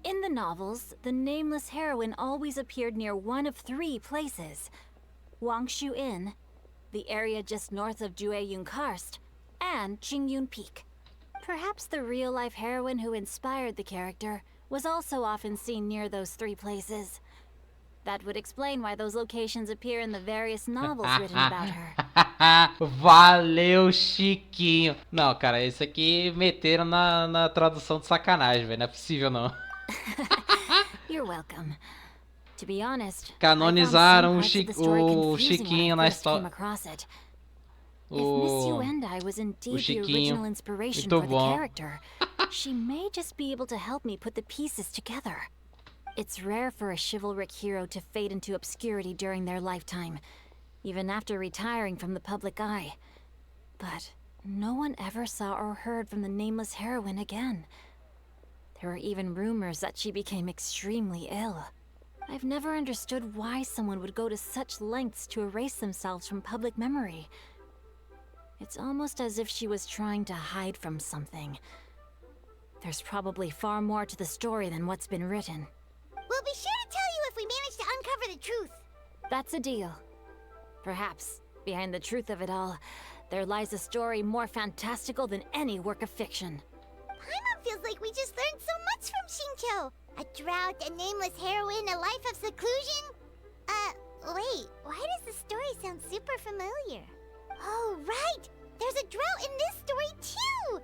In the novels, the nameless heroine always appeared near one of 3 places. Wangshu Inn, the area just north of Jueyun Karst, and Qingyun Peak. Perhaps the real-life heroine who inspired the character was also often seen near those 3 places. That would explain why those locations appear in the various novels written about her. Valeu, Chiquinho. Não, cara, isso aqui meteram na tradução de sacanagem, velho. Não é possível, não. You're welcome. To be honest, Canonizaram o Chiquinho na história. If Miss Yuendai was indeed the original inspiration for the character, she may just be able to help me put the pieces together. It's rare for a chivalric hero to fade into obscurity during their lifetime, even after retiring from the public eye. But no one ever saw or heard from the nameless heroine again. There were even rumors that she became extremely ill. I've never understood why someone would go to such lengths to erase themselves from public memory. It's almost as if she was trying to hide from something. There's probably far more to the story than what's been written. We'll be sure to tell you if we manage to uncover the truth. That's a deal. Perhaps, behind the truth of it all, there lies a story more fantastical than any work of fiction. Paimon feels feels like we just learned so much from Shincho. A drought, a nameless heroine, a life of seclusion. Wait, why does the story sound super familiar? Oh, right! There's a drought in this story too!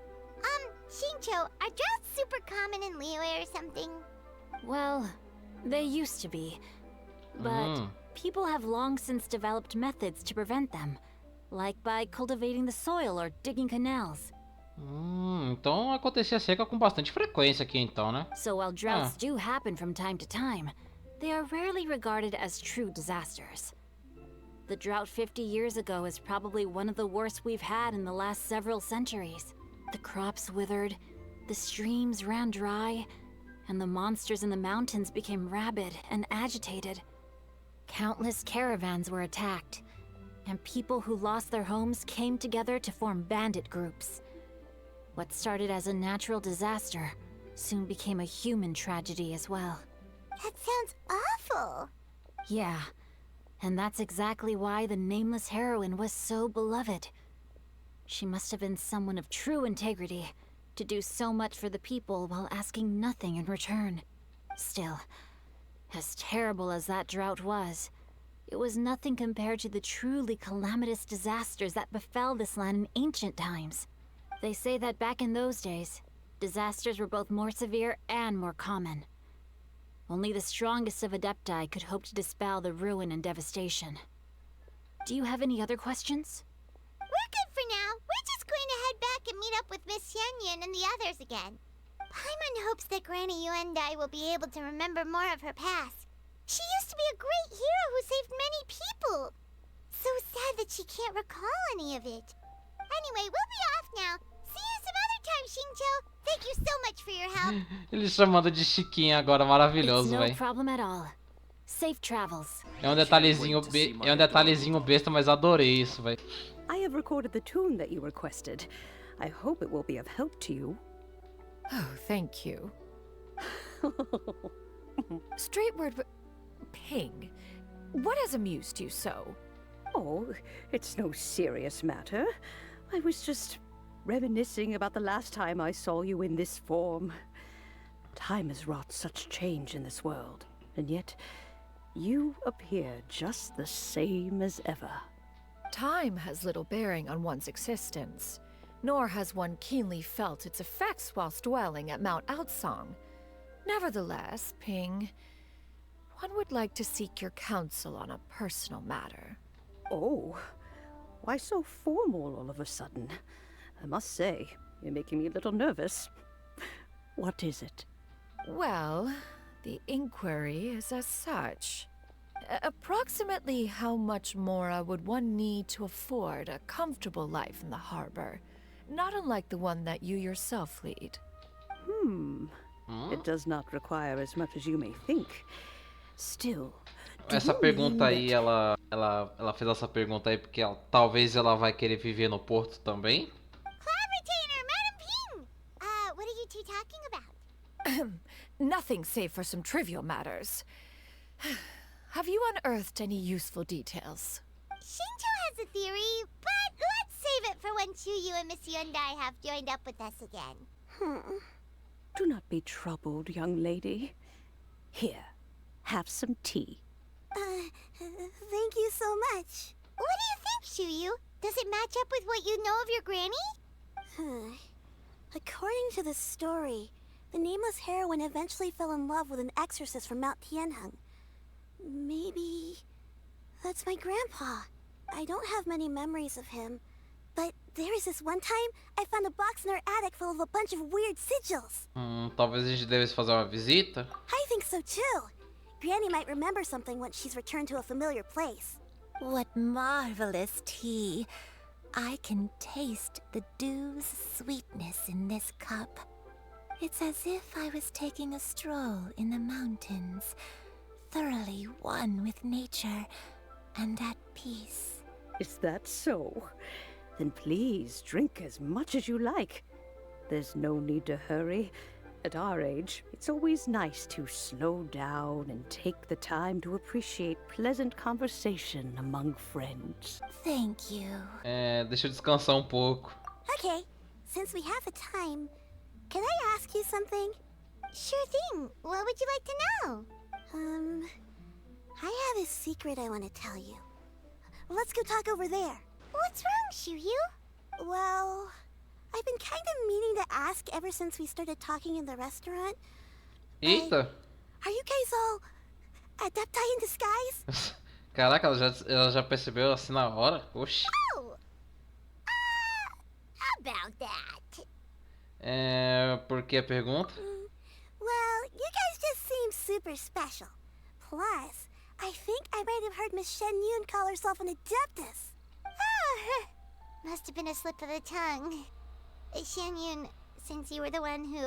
Shincho, are droughts super common in liyue or something? Well, they used to be. But people have long since developed methods to prevent them. Like by cultivating the soil or digging canals. Então acontecia seca com bastante frequência aqui então, né? So while droughts do happen from time to time, they are rarely regarded as true disasters. The drought 50 years ago is probably one of the worst we've had in the last several centuries. The crops withered, the streams ran dry, and the monsters in the mountains became rabid and agitated. Countless caravans were attacked, and people who lost their homes came together to form bandit groups. What started as a natural disaster soon became a human tragedy as well. That sounds awful. Yeah, and that's exactly why the nameless heroine was so beloved. She must have been someone of true integrity, to do so much for the people while asking nothing in return. Still, as terrible as that drought was, it was nothing compared to the truly calamitous disasters that befell this land in ancient times. They say that back in those days, disasters were both more severe and more common. Only the strongest of Adepti could hope to dispel the ruin and devastation. Do you have any other questions? We're good for now. We're just going to head back and meet up with Miss Xianyun and the others again. Paimon hopes that Granny Yuendai will be able to remember more of her past. She used to be a great hero who saved many people. So sad that she can't recall any of it. Anyway, we'll be off now. See you some other time, Shincho. Thank you so much for your help. Ele chamando de Chiquinha agora, maravilhoso, velho. No problem at all. Safe travels. É um detalhezinho besta, mas adorei isso, velho. I have recorded the tune that you requested. I hope it will be of help to you. Oh, thank you. Straightward, Ping, what has amused you so? Oh, it's no serious matter. I was just reminiscing about the last time I saw you in this form. Time has wrought such change in this world, and yet you appear just the same as ever. Time has little bearing on one's existence, nor has one keenly felt its effects whilst dwelling at Mount Outsong. Nevertheless, Ping, one would like to seek your counsel on a personal matter. Oh, why so formal all of a sudden? I must say, you're making me a little nervous. What is it? Well, the inquiry is as such. Approximately how much more would one need to afford a comfortable life in the harbor, not unlike the one that you yourself lead? It does not require as much as you may think. Still, essa pergunta aí, ela fez essa pergunta aí porque talvez ela vai querer viver no porto também? Cloud Retainer, Madam Ping! What are you two talking about? Nothing save for some trivial matters. Have you unearthed any useful details? Shincho has a theory, but let's save it for when Chuyu and Miss Yuendai have joined up with us again. Do not be troubled, young lady. Here, have some tea. Thank you so much. What do you think, Chuyu? Does it match up with what you know of your granny? According to the story, the nameless heroine eventually fell in love with an exorcist from Mount Tianheng. Maybe that's my grandpa. I don't have many memories of him, but there was this one time I found a box in our attic full of a bunch of weird sigils. Talvez a gente devesse fazer uma visita. I think so too. Granny might remember something once she's returned to a familiar place. What marvelous tea. I can taste the dew's sweetness in this cup. It's as if I was taking a stroll in the mountains, thoroughly one with nature and at peace. Is that so? Then please drink as much as you like. There's no need to hurry. At our age, it's always nice to slow down and take the time to appreciate pleasant conversation among friends. Thank you. Deixa eu descansar um pouco. Okay, since we have the time, can I ask you something? Sure thing. What would you like to know? I have a secret I want to tell you. Let's go talk over there. What's wrong, Xianyun? Well, I've been kind of meaning to ask ever since we started talking in the restaurant. Eita! Are you guys all adepti in disguise? Caraca, ela já percebeu assim na hora? Oxi. Oh! About that. Por que a pergunta? Well, you guys just seem super special. Plus, I think I might have heard Miss Xianyun call herself an adeptus. Oh, must have been a slip of the tongue. Xianyun, since you were the one who,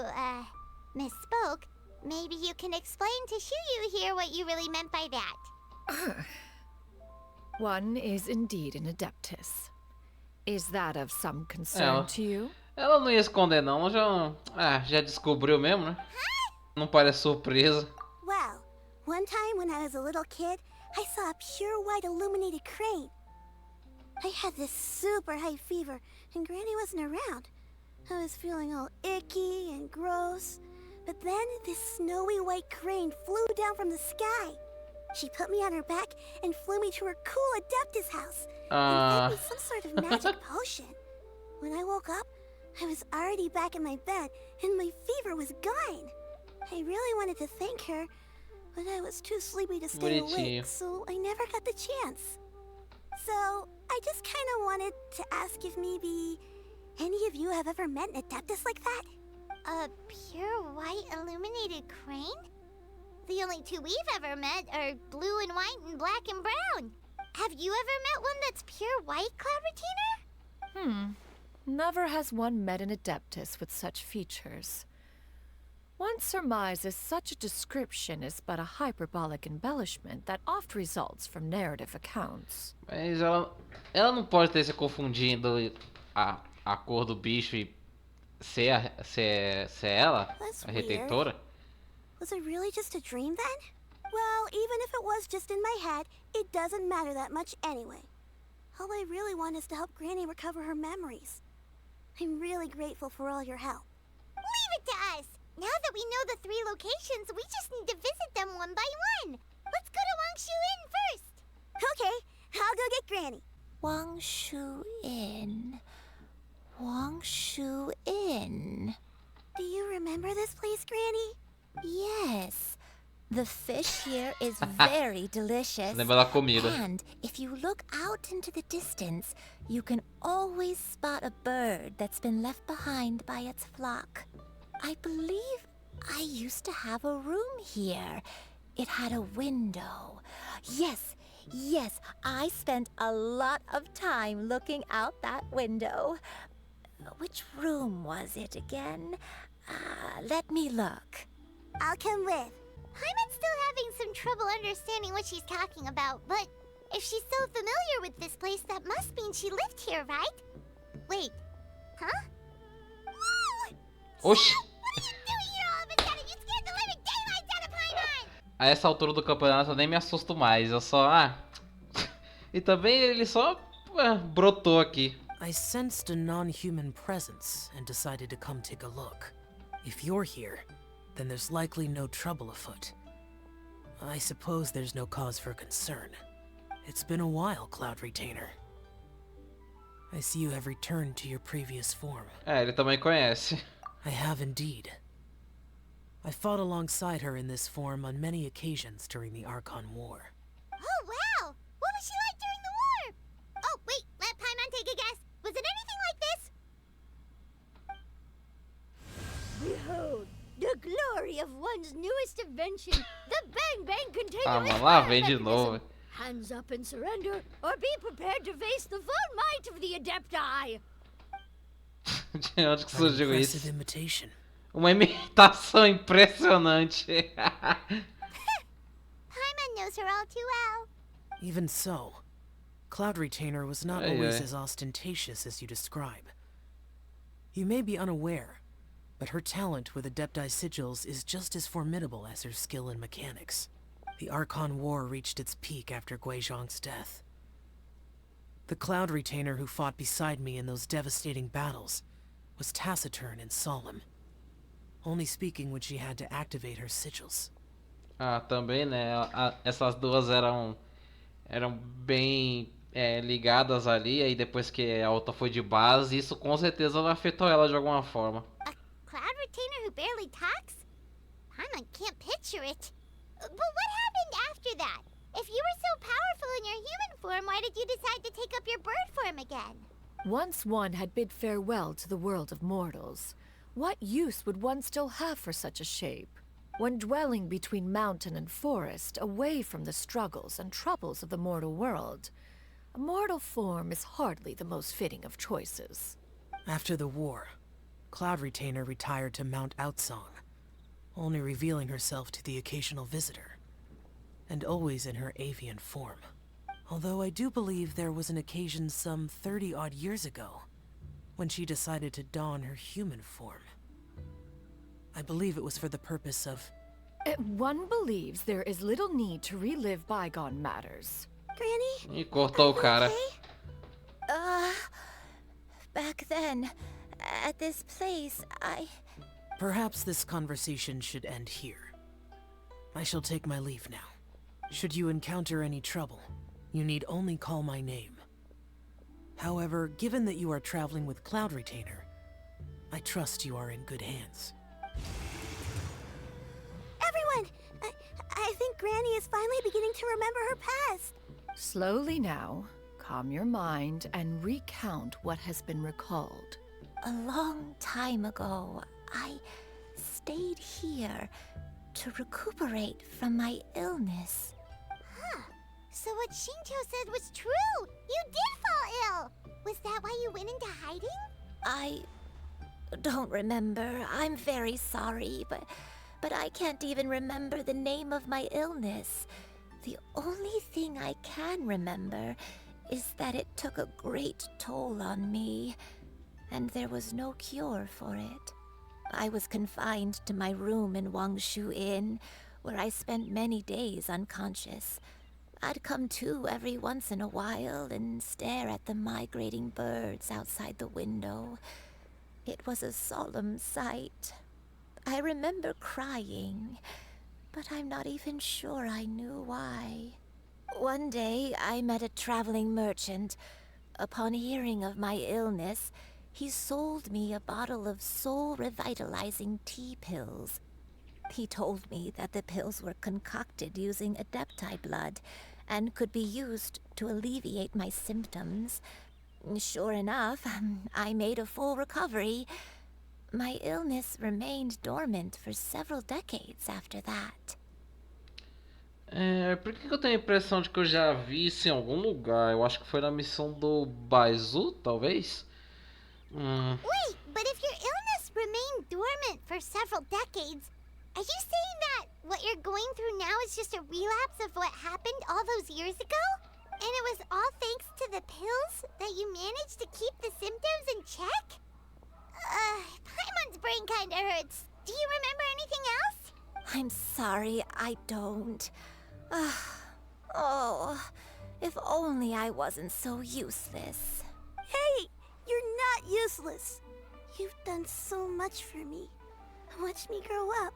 misspoke, maybe you can explain to Xianyun here what you really meant by that. One is indeed an adeptus. Is that of some concern to you? Ela não ia esconder não, já descobriu mesmo, né? Não parece surpresa. Well, one time when I was a little kid, I saw a pure white illuminated crane. I had this super high fever, and Granny wasn't around. I was feeling all icky and gross. But then this snowy white crane flew down from the sky. She put me on her back and flew me to her cool Adeptus house. And fed me some sort of magic potion. When I woke up, I was already back in my bed, and my fever was gone. I really wanted to thank her, but I was too sleepy to stay awake, so I never got the chance. So, I just kind of wanted to ask if maybe any of you have ever met an Adeptus like that? A pure white illuminated crane? The only two we've ever met are blue and white and black and brown. Have you ever met one that's pure white, Cloud Retainer? Never has one met an adeptus with such features. One surmises such a description is but a hyperbolic embellishment that oft results from narrative accounts. Mas ela não pode ter se confundindo a cor do bicho e ser ela, a retentora? Was it really just a dream then? Well, even if it was just in my head, it doesn't matter that much anyway. All I really want is to help Granny recover her memories. I'm really grateful for all your help. Leave it to us! Now that we know the 3 locations, we just need to visit them one by one. Let's go to Wangshu Inn first. Okay, I'll go get Granny. Wangshu Inn. Wangshu Inn. Do you remember this place, Granny? Yes. The fish here is very delicious. Lembra da comida. And if you look out into the distance, you can always spot a bird that's been left behind by its flock. I believe I used to have a room here. It had a window. Yes, I spent a lot of time looking out that window. Which room was it again? Let me look. I'll come with. Paimon's still having some trouble understanding what she's talking about, but if she's so familiar with this place, that must mean she lived here, right? Wait, huh? Oxi! What are you doing here all of a sudden? You scared the living daylights out of Paimon! A essa altura do campeonato eu nem me assusto mais, eu só... E também ele só brotou aqui. I sensed a non-human presence and decided to come take a look. If you're here, then there's likely no trouble afoot. I suppose there's no cause for concern. It's been a while, Cloud Retainer. I see you have returned to your previous form. Ele também conhece. I have indeed. I fought alongside her in this form on many occasions during the Archon War. Oh, wow! What was she like during the war? Oh, wait, let Paimon take a guess. Was it anything like this? Behold, the glory of one's newest invention, the Bang Bang continuous Mas lá vem de mechanism. novo. Hands up and surrender, or be prepared to face the full might of the Adepti. De onde que surgiu isso? Imitation. Uma imitação impressionante. Paimon knows her all too well. Even so, Cloud Retainer was not always as ostentatious as you describe. You may be unaware, but her talent with Adepti sigils is just as formidable as her skill in mechanics. The Archon War reached its peak after Guizhong's death. The Cloud Retainer who fought beside me in those devastating battles was taciturn and solemn. only speaking when she had to activate her sigils. Ah, também, né? Essas duas eram bem ligadas ali, aí depois que a outra foi de base, isso com certeza afetou ela de alguma forma. A cloud retainer who barely talks? Paimon can't picture it. But what happened after that? If you were so powerful in your human form, why did you decide to take up your bird form again? Once one had bid farewell to the world of mortals, what use would one still have for such a shape? When dwelling between mountain and forest, away from the struggles and troubles of the mortal world, a mortal form is hardly the most fitting of choices. After the war, Cloud Retainer retired to Mount Outsong, only revealing herself to the occasional visitor, and always in her avian form. Although I do believe there was an occasion some 30-odd years ago, when she decided to don her human form. I believe it was for the purpose of... One believes there is little need to relive bygone matters. Granny? E cortou o cara. Back then, at this place, Perhaps this conversation should end here. I shall take my leave now. Should you encounter any trouble, you need only call my name. However, given that you are traveling with Cloud Retainer, I trust you are in good hands. Everyone! I think Granny is finally beginning to remember her past. Slowly now, calm your mind and recount what has been recalled. a long time ago, I stayed here to recuperate from my illness. Huh. So what Shinto said was true! You did fall ill! Was that why you went into hiding? I don't remember. I'm very sorry, but I can't even remember the name of my illness. The only thing I can remember is that it took a great toll on me, and there was no cure for it. I was confined to my room in Wangshu Inn, where I spent many days unconscious. I'd come to every once in a while and stare at the migrating birds outside the window. It was a solemn sight. I remember crying, but I'm not even sure I knew why. One day, I met a traveling merchant. Upon hearing of my illness, he sold me a bottle of soul-revitalizing tea pills. He told me that the pills were concocted using Adepti blood and could be used to alleviate my symptoms. Sure enough, I made a full recovery. My illness remained dormant for several decades after that. Por que eu tenho a impressão de que eu já vi isso em algum lugar? Eu acho que foi na missão do Baizu, talvez? Wait, but if your illness remained dormant for several decades, are you saying that what you're going through now is just a relapse of what happened all those years ago? And it was all thanks to the pills that you managed to keep the symptoms in check? Paimon's brain kinda hurts. Do you remember anything else? I'm sorry, I don't. Oh, if only I wasn't so useless. Hey, you're not useless. You've done so much for me. Watched me grow up.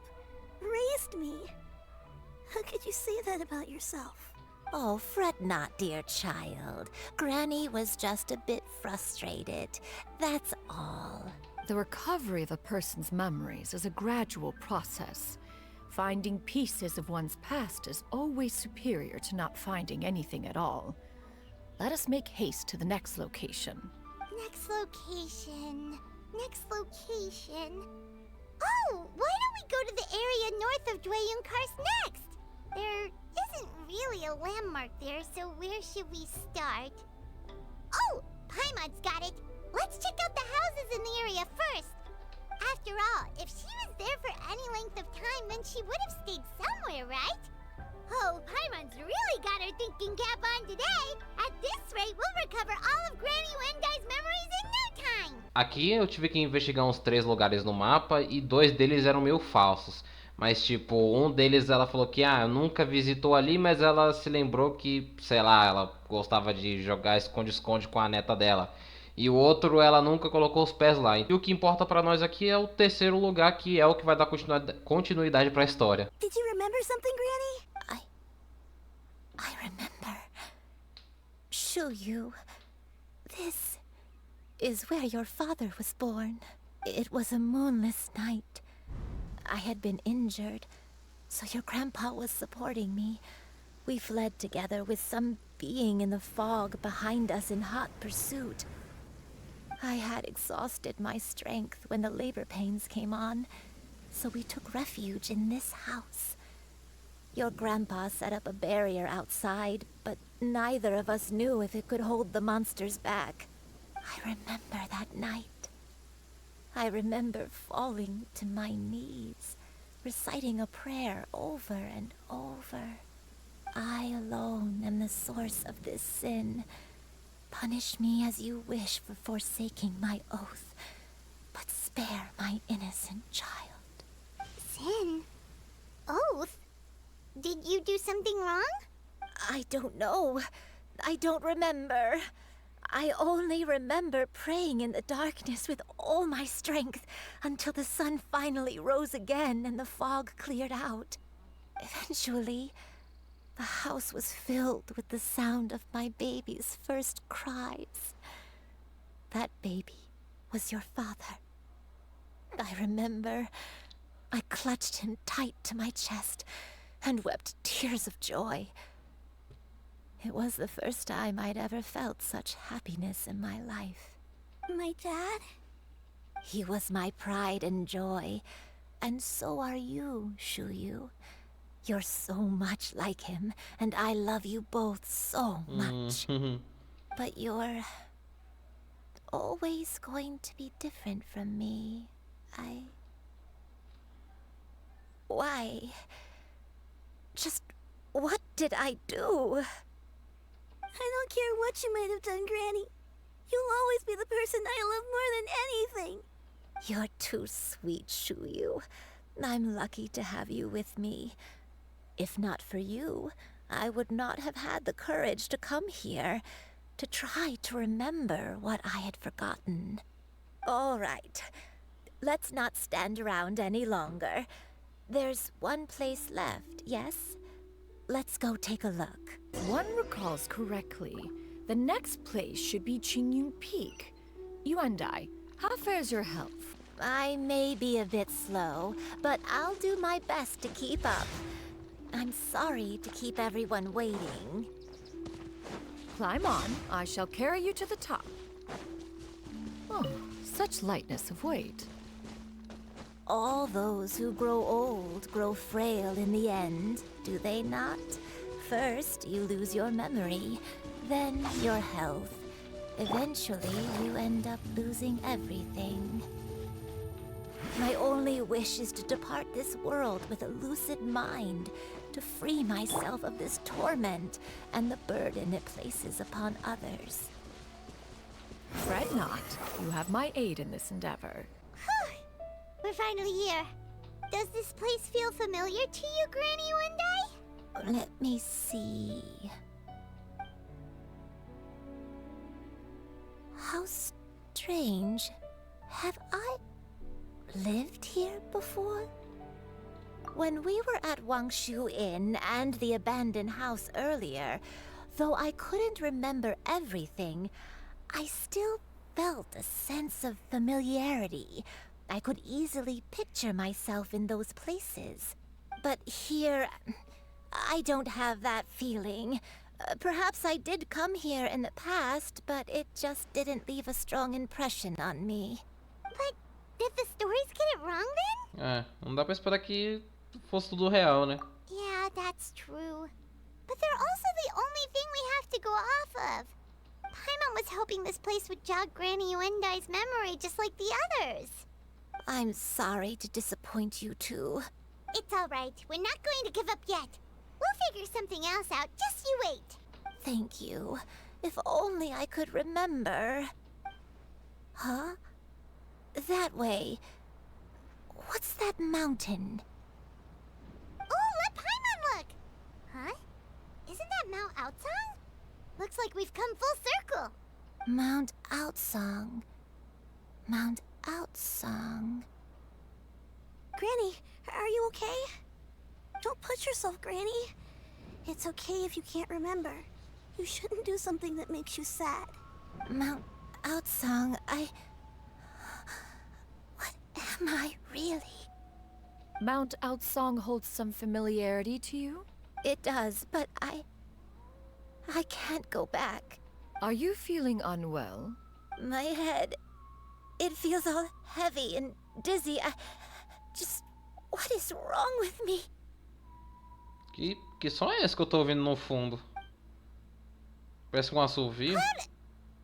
Raised me. How could you say that about yourself? Oh, fret not, dear child. Granny was just a bit frustrated. That's all. The recovery of a person's memories is a gradual process. Finding pieces of one's past is always superior to not finding anything at all. Let us make haste to the next location. Next location. Next location. Oh, why don't we go to the area north of Dwayun Karst next? There isn't really a landmark there, so where should we start? Oh, Paimon's got it. Let's check out the houses in the area first. After all, if she was there for any length of time, then she would have stayed somewhere, right? Oh, Paimon's really got her thinking cap on today. At this rate, we'll recover all of Granny Wendai's memories in no time. Aqui eu tive que investigar uns 3 lugares no mapa e 2 deles eram meio falsos. Mas tipo, um deles ela falou que nunca visitou ali, mas ela se lembrou que, sei lá, ela gostava de jogar esconde-esconde com a neta dela. E o outro ela nunca colocou os pés lá. E o que importa pra nós aqui é o terceiro lugar, que é o que vai dar continuidade pra história. Did you remember something, Granny? I remember. Xianyun, this is where your father was born. It was a moonless night. I had been injured, so your grandpa was supporting me. We fled together with some being in the fog behind us in hot pursuit. I had exhausted my strength when the labor pains came on, so we took refuge in this house. Your grandpa set up a barrier outside, but neither of us knew if it could hold the monsters back. I remember that night. I remember falling to my knees, reciting a prayer over and over. I alone am the source of this sin. Punish me as you wish for forsaking my oath, but spare my innocent child. Sin? Oath? Did you do something wrong? I don't know. I don't remember. I only remember praying in the darkness with all my strength until the sun finally rose again and the fog cleared out. Eventually, the house was filled with the sound of my baby's first cries. That baby was your father. I remember I clutched him tight to my chest and wept tears of joy. It was the first time I'd ever felt such happiness in my life. My dad? He was my pride and joy, and so are you, Xianyun. You're so much like him, and I love you both so much. But you're always going to be different from me. Why? Just what did I do? I don't care what you might have done, Granny. You'll always be the person I love more than anything. You're too sweet, Xianyun. I'm lucky to have you with me. If not for you, I would not have had the courage to come here, to try to remember what I had forgotten. All right, let's not stand around any longer. There's one place left, yes? Let's go take a look. If one recalls correctly, the next place should be Xianyun Peak. You and I, how fares your health? I may be a bit slow, but I'll do my best to keep up. I'm sorry to keep everyone waiting. Climb on. I shall carry you to the top. Oh, such lightness of weight. All those who grow old grow frail in the end, do they not? First, you lose your memory, then your health. Eventually, you end up losing everything. My only wish is to depart this world with a lucid mind, to free myself of this torment and the burden it places upon others. Fret not. You have my aid in this endeavor. We're finally here. Does this place feel familiar to you, Granny Wendy? Let me see. How strange. Have I lived here before? When we were at Wangshu Inn and the abandoned house earlier, though I couldn't remember everything, I still felt a sense of familiarity. I could easily picture myself in those places. But here, I don't have that feeling. Perhaps I did come here in the past, but it just didn't leave a strong impression on me. But did the stories get it wrong then? Não dá pra esperar que fosse tudo real, né? Yeah, that's true. But they're also the only thing we have to go off of. Paimon was hoping this place would jog Granny Yuendai's memory just like the others. I'm sorry to disappoint you too. It's all right. We're not going to give up yet. We'll figure something else out. Just you wait. Thank you. If only I could remember. Huh? That way. What's that mountain? Oh, let Paimon look! Huh? Isn't that Mount Outsang? Looks like we've come full circle. Mount Outsong. Mount Outsong. Granny, are you okay? Don't push yourself, Granny. It's okay if you can't remember. You shouldn't do something that makes you sad. Mount Outsong, What am I really? Mount Outsong holds some familiarity to you? It does, but I can't go back. Are you feeling unwell? My head, it feels all heavy and dizzy. What is wrong with me? Que som é esse que eu tô ouvindo no fundo? Parece um assovio.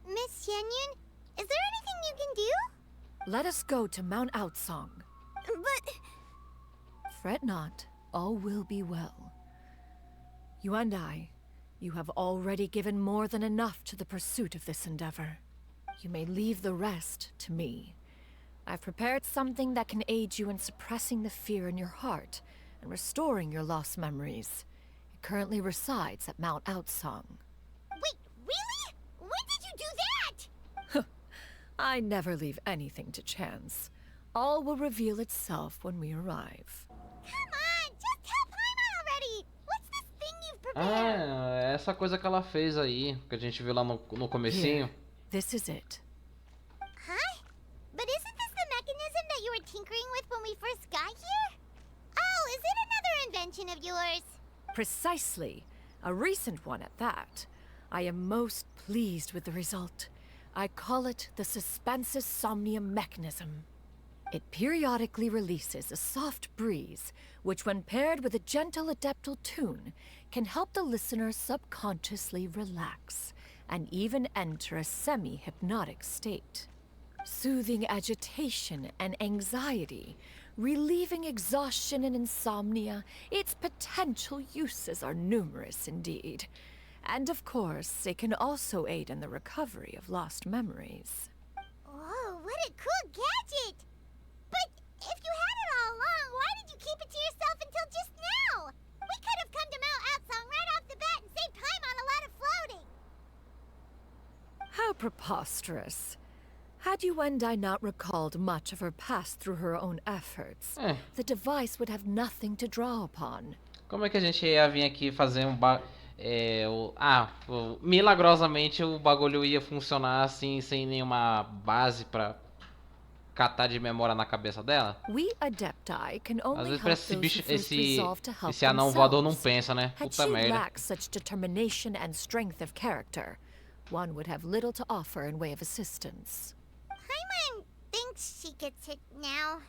Miss Xianyun, is there anything you can do? Let us go to Mount Outsong. But... Fret not, all will be well. You and I, you have already given more than enough to the pursuit of this endeavor. You may leave the rest to me. I've prepared something that can aid you in suppressing the fear in your heart and restoring your lost memories. It currently resides at Mount Outsong. Wait, really? When did you do that? I never leave anything to chance. All will reveal itself when we arrive. Come on, just tell Paimon already. What's this thing you've prepared? É essa coisa que ela fez aí, que a gente viu lá no comecinho. Here, this is it. Huh? But isn't this the mechanism that you were tinkering with when we first got here? Oh, is it another invention of yours? Precisely. A recent one at that. I am most pleased with the result. I call it the Suspensus Somnium mechanism. It periodically releases a soft breeze, which when paired with a gentle adeptal tune, can help the listener subconsciously relax, and even enter a semi-hypnotic state. Soothing agitation and anxiety, relieving exhaustion and insomnia, its potential uses are numerous indeed. And of course, it can also aid in the recovery of lost memories. Whoa, what a cool gadget! But if you had it all along, why did you keep it to yourself until just now? We could have come to Mount Outsong right off the bat and saved time on a lot of floating. How preposterous. Had you and I not recalled much of her past through her own efforts, the device would have nothing to draw upon. Como é que a gente ia vir aqui fazer milagrosamente o bagulho ia funcionar assim, sem nenhuma base pra catar de memória na cabeça dela? We Adepti can only Às vezes help parece those who first resolve to help esse anão voador não themselves. pensa, né? Had Puta she merda. lacked such determination and strength of character, one would have little to offer in way of assistance. Paimon thinks she gets it now.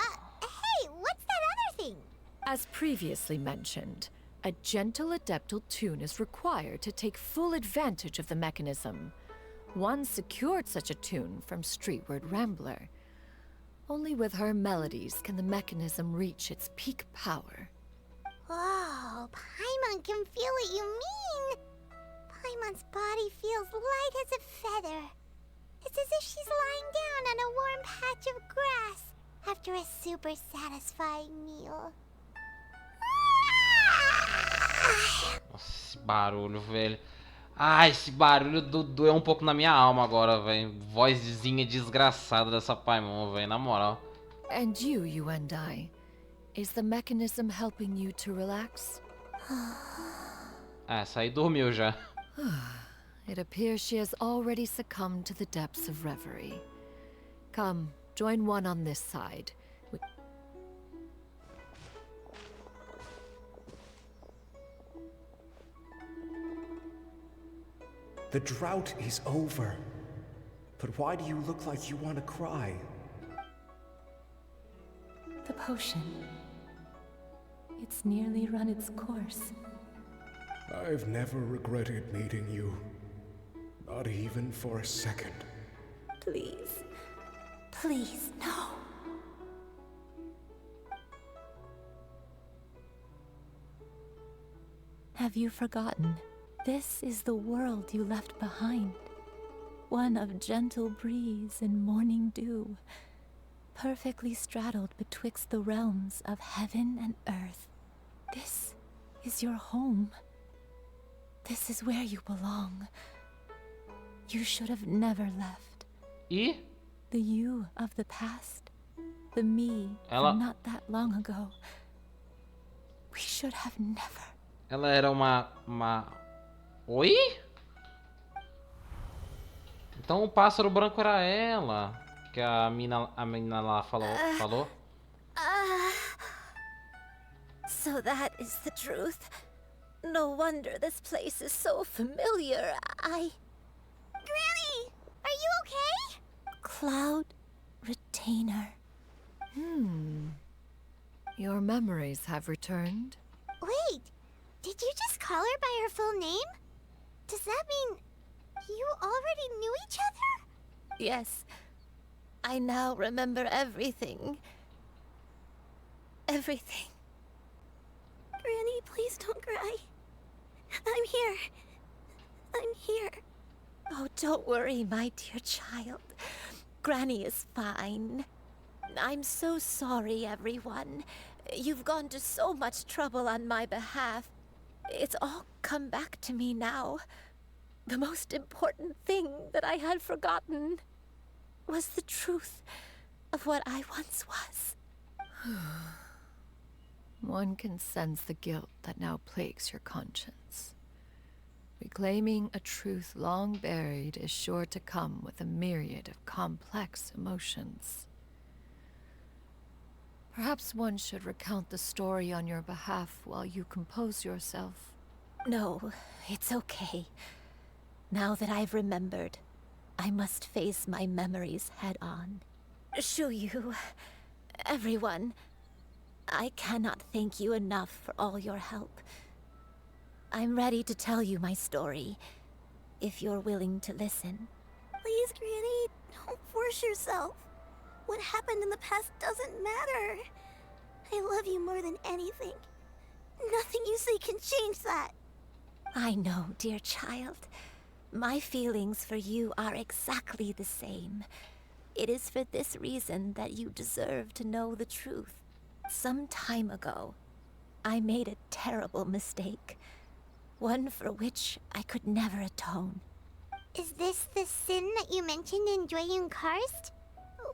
Hey, what's that other thing? As previously mentioned, a gentle adeptal tune is required to take full advantage of the mechanism. One secured such a tune from Streetward Rambler. Only with her melodies can the mechanism reach its peak power. Oh, Paimon can feel what you mean. Paimon's body feels light as a feather. It's as if she's lying down on a warm patch of grass after a super satisfying meal. Nossa, esse barulho, velho. Ah, esse barulho doeu um pouco na minha alma agora, velho. Vozinha desgraçada dessa Paimon, velho, na moral. And you and I, is the mechanism helping you to relax? Essa aí dormiu já. It appears she has already succumbed to the depths of reverie. Come, join one on this side. The drought is over. But why do you look like you want to cry? The potion. It's nearly run its course. I've never regretted meeting you. Not even for a second. Please. Please, no. Have you forgotten? This is the world you left behind. One of gentle breeze and morning dew, perfectly straddled betwixt the realms of heaven and earth. This is your home. This is where you belong. You should have never left. E? The you of the past. The me Ela... from not that long ago. We should have never. Ela era uma... Oi? Então o pássaro branco era ela. Que a mina lá falou. So that is the truth. No wonder this place is so familiar. Granny! Are you okay? Cloud Retainer. Your memories have returned. Wait, did you just call her by her full name? Does that mean you already knew each other? Yes. I now remember everything. Everything. Granny, please don't cry. I'm here. I'm here. Oh, don't worry, my dear child. Granny is fine. I'm so sorry, everyone. You've gone to so much trouble on my behalf. It's all come back to me now. The most important thing that I had forgotten was the truth of what I once was. One can sense the guilt that now plagues your conscience. Reclaiming a truth long buried is sure to come with a myriad of complex emotions. Perhaps one should recount the story on your behalf while you compose yourself. No, it's okay. Now that I've remembered, I must face my memories head on. Xianyun, everyone, I cannot thank you enough for all your help. I'm ready to tell you my story, if you're willing to listen. Please, Granny, don't force yourself. What happened in the past doesn't matter. I love you more than anything. Nothing you say can change that. I know, dear child. My feelings for you are exactly the same. It is for this reason that you deserve to know the truth. Some time ago, I made a terrible mistake. One for which I could never atone. Is this the sin that you mentioned in Xianyun Karst?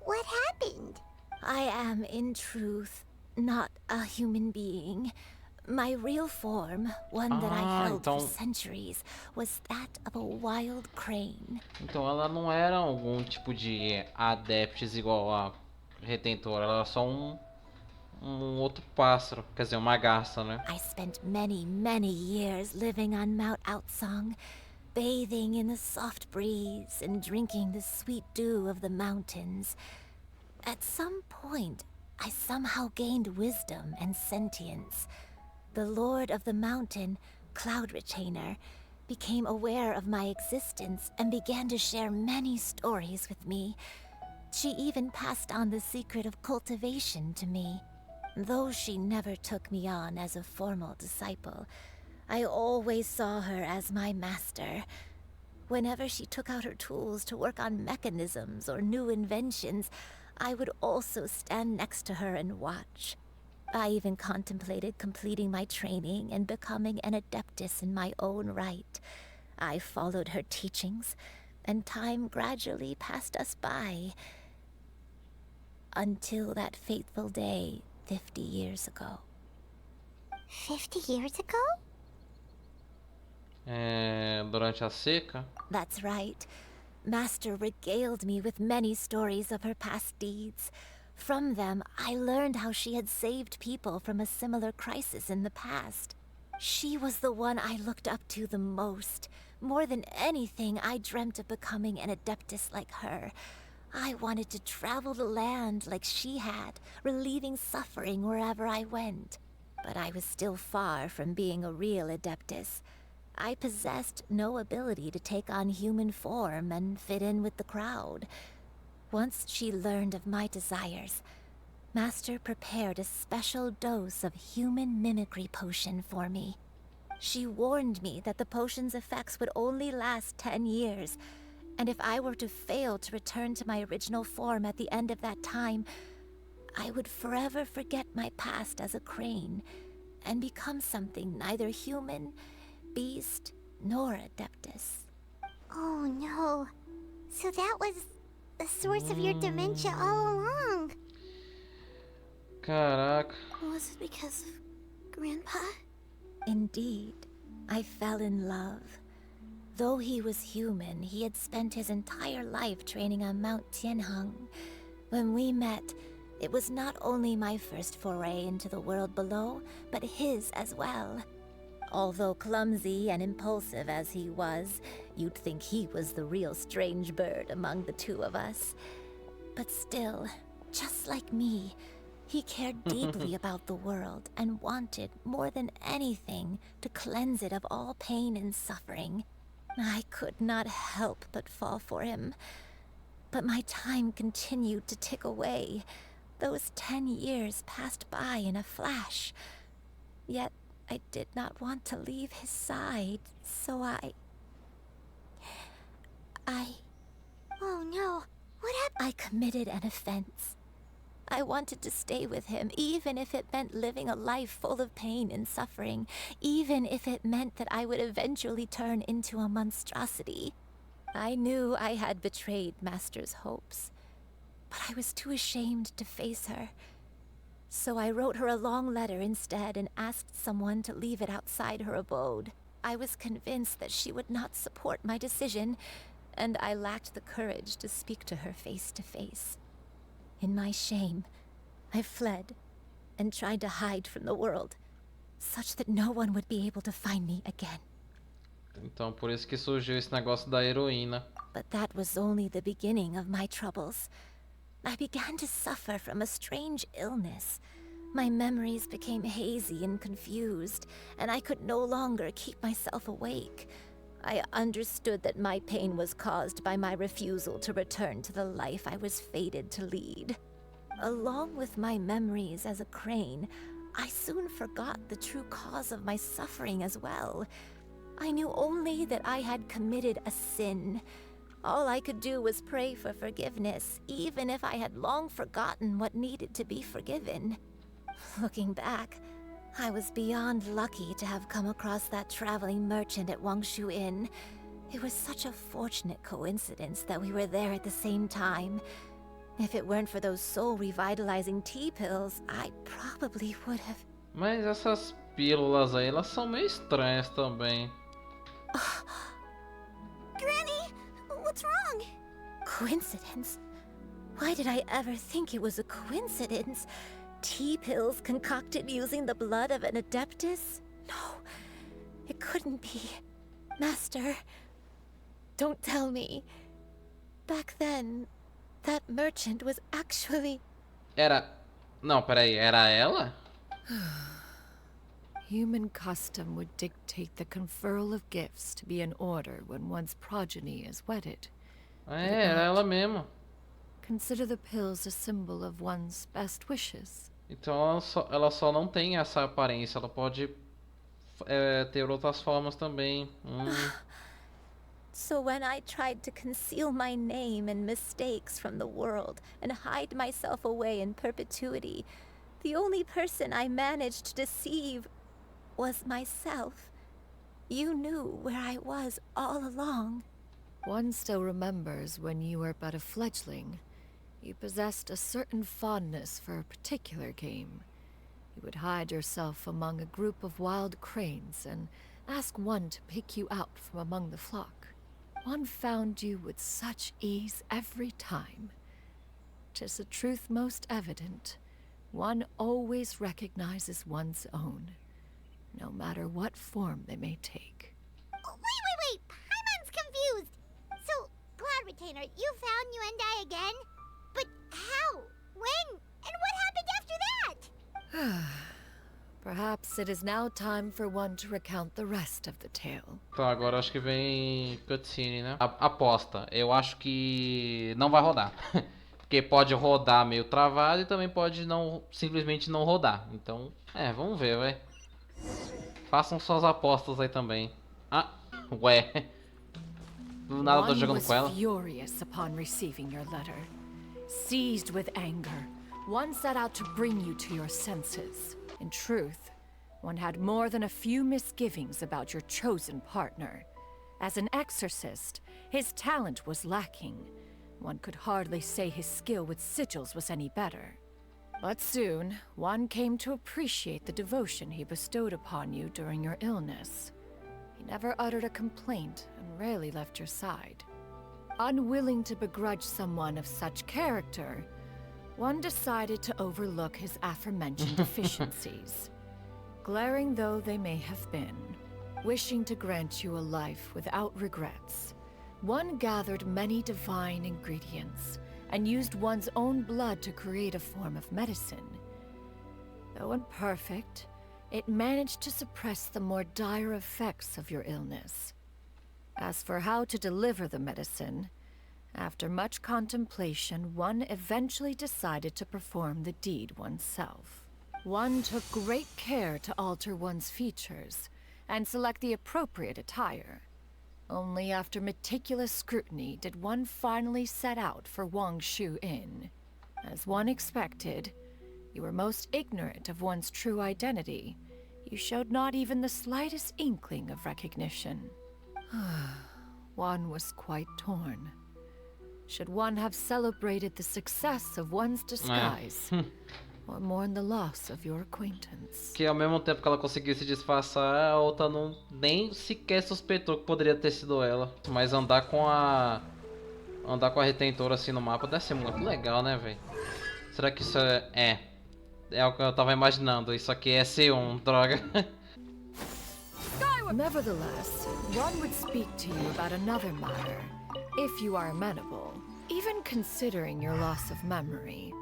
What happened? I am, in truth, not a human being. My real form, one that I held for centuries, was that of a wild crane. Então ela não era algum tipo de adeptos igual a Retentora, ela era só um outro pássaro, quer dizer, uma garça, né? I spent many years living on Mount Outsong, bathing in the soft breeze and drinking the sweet dew of the mountains. At some point, I somehow gained wisdom and sentience. The Lord of the Mountain, Cloud Retainer, became aware of my existence and began to share many stories with me. She even passed on the secret of cultivation to me. Though she never took me on as a formal disciple, I always saw her as my master. Whenever she took out her tools to work on mechanisms or new inventions, I would also stand next to her and watch. I even contemplated completing my training and becoming an adeptus in my own right. I followed her teachings, and time gradually passed us by. Until that fateful day 50 years ago. 50 years ago? Durante a seca? That's right. Master regaled me with many stories of her past deeds. From them, I learned how she had saved people from a similar crisis in the past. She was the one I looked up to the most. More than anything, I dreamt of becoming an adeptus like her. I wanted to travel the land like she had, relieving suffering wherever I went. But I was still far from being a real adeptus. I possessed no ability to take on human form and fit in with the crowd. Once she learned of my desires, Master prepared a special dose of human mimicry potion for me. She warned me that the potion's effects would only last 10 years, and if I were to fail to return to my original form at the end of that time, I would forever forget my past as a crane and become something neither human, beast, nor adeptus. Oh no. So that was the source of your dementia all along. Caraca. Was it because of Grandpa? Indeed, I fell in love. Though he was human, he had spent his entire life training on Mount Tianheng. When we met, it was not only my first foray into the world below, but his as well. Although clumsy and impulsive as he was, you'd think he was the real strange bird among the two of us. But still, just like me, he cared deeply about the world and wanted, more than anything, to cleanse it of all pain and suffering. I could not help but fall for him. But my time continued to tick away. Those 10 years passed by in a flash. Yet I did not want to leave his side, so I... Oh no, what happened? I committed an offense. I wanted to stay with him, even if it meant living a life full of pain and suffering, even if it meant that I would eventually turn into a monstrosity. I knew I had betrayed Master's hopes, but I was too ashamed to face her. So I wrote her a long letter instead and asked someone to leave it outside her abode. I was convinced that she would not support my decision, and I lacked the courage to speak to her face to face. In my shame, I fled and tried to hide from the world, such that no one would be able to find me again. Então por isso que surgiu esse negócio da heroína. But that was only the beginning of my troubles. I began to suffer from a strange illness. My memories became hazy and confused, and I could no longer keep myself awake. I understood that my pain was caused by my refusal to return to the life I was fated to lead. Along with my memories as a crane, I soon forgot the true cause of my suffering as well. I knew only that I had committed a sin. All I could do was pray for forgiveness, even if I had long forgotten what needed to be forgiven. Looking back, I was beyond lucky to have come across that traveling merchant at Wangshu Inn. It was such a fortunate coincidence that we were there at the same time. If it weren't for those soul-revitalizing tea pills, I probably would have... Mas essas pílulas aí, elas são meio estranhas também. Granny, what's wrong? Coincidence? Why did I ever think it was a coincidence? Tea pills concocted using the blood of an adeptus? No, it couldn't be. Master, don't tell me. Back then, that merchant was actually... Não, peraí, era ela? Human custom would dictate the conferral of gifts to be in order when one's progeny is wedded. Era ela mesmo. Consider the pills a symbol of one's best wishes. Então ela só não tem essa aparência, ela pode ter outras formas também. So when I tried to conceal my name and mistakes from the world and hide myself away in perpetuity, the only person I managed to deceive was myself. You knew where I was all along. One still remembers when you were but a fledgling. You possessed a certain fondness for a particular game. You would hide yourself among a group of wild cranes and ask one to pick you out from among the flock. One found you with such ease every time. 'Tis a truth most evident. One always recognizes one's own, no matter what form they may take. Oh, wait! Paimon's confused! So, Cloud Retainer, you found Yuendai again? But how? When? And what happened after that? Perhaps it is now time for one to recount the rest of the tale. Então agora acho que vem cutscene, né? Aposta. Eu acho que não vai rodar. Porque pode rodar meio travado e também pode simplesmente não rodar. Então, vamos ver, vai. Façam suas apostas aí também. Ué. Do nada eu tô jogando com ela. Furious upon receiving your letter. Seized with anger, one set out to bring you to your senses. In truth, one had more than a few misgivings about your chosen partner. As an exorcist, His talent was lacking. One could hardly say his skill with sigils was any better. But soon, one came to appreciate the devotion he bestowed upon you during your illness. He never uttered a complaint and rarely left your side. Unwilling to begrudge someone of such character, one decided to overlook his aforementioned deficiencies. Glaring though they may have been, wishing to grant you a life without regrets, one gathered many divine ingredients and used one's own blood to create a form of medicine. Though imperfect, it managed to suppress the more dire effects of your illness. As for how to deliver the medicine, after much contemplation, one eventually decided to perform the deed oneself. One took great care to alter one's features and select the appropriate attire. Only after meticulous scrutiny did one finally set out for Wangshu Inn. As one expected, you were most ignorant of one's true identity. You showed not even the slightest inkling of recognition. One was quite torn. Should one have celebrated the success of one's disguise, or mourn the loss of your acquaintance? Que ao mesmo tempo que ela conseguiu se disfarçar, a outra não nem sequer suspeitou que poderia ter sido ela. Mas andar com a retentora assim no mapa deve ser muito legal, né, velho? Será que isso é o que eu tava imaginando? Isso aqui é C1, droga. Nevertheless, one would speak to you about another matter, if you are amenable. Even considering your loss of memory,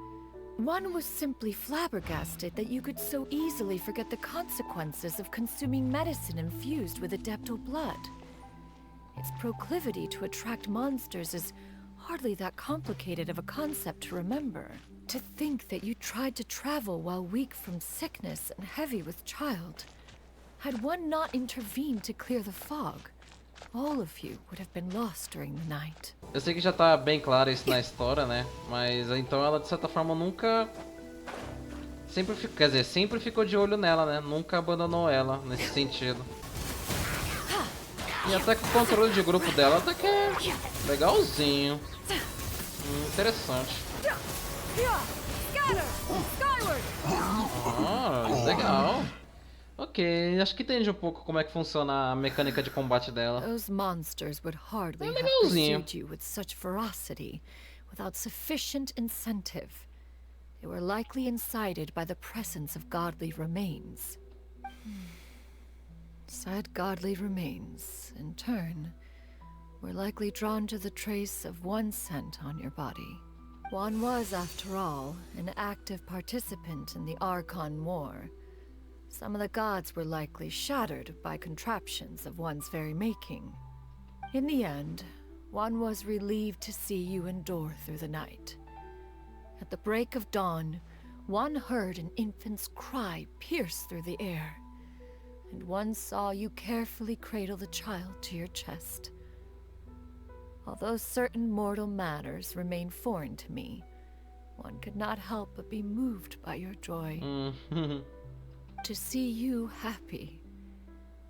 one was simply flabbergasted that you could so easily forget the consequences of consuming medicine infused with adeptal blood. Its proclivity to attract monsters is hardly that complicated of a concept to remember. To think that you tried to travel while weak from sickness and heavy with child. Had one not intervened to clear the fog, all of you would have been lost during the night. Eu sei que já tá bem claro isso na história, né? Mas então ela de certa forma nunca... sempre ficou de olho nela, né? Nunca abandonou ela nesse sentido. E até que o controle de grupo dela até que é legalzinho. Interessante. Ah, legal. Ok, acho que entende um pouco como é que funciona a mecânica de combate dela. Those monsters would hardly have pursued you with such ferocity without sufficient incentive. They were likely incited by the presence of godly remains. Said godly remains, in turn, were likely drawn to the trace of one scent on your body. One was, after all, an active participant in the Archon War. Some of the gods were likely shattered by contraptions of one's very making. In the end, one was relieved to see you endure through the night. At the break of dawn, one heard an infant's cry pierce through the air, and one saw you carefully cradle the child to your chest. Although certain mortal matters remain foreign to me, one could not help but be moved by your joy. To see you happy,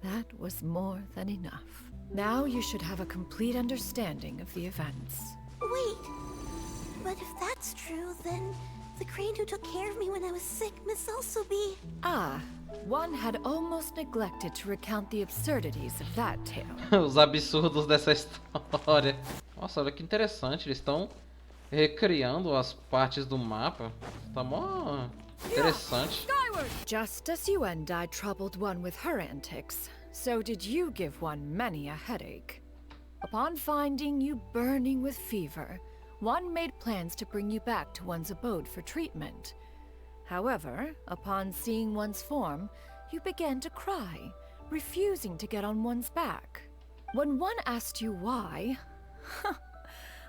that was more than enough. Now you should have a complete understanding of the events. Wait, but if that's true, then the crane who took care of me when I was sick must also be... Ah, one had almost neglected to recount the absurdities of that tale. Os absurdos dessa história. Nossa, olha que interessante, eles estão recriando as partes do mapa. Tá mó interessante. Just as Yuendai troubled one with her antics, so did you give one many a headache. Upon finding you burning with fever, one made plans to bring you back to one's abode for treatment. However, upon seeing one's form, you began to cry, refusing to get on one's back. When one asked you why,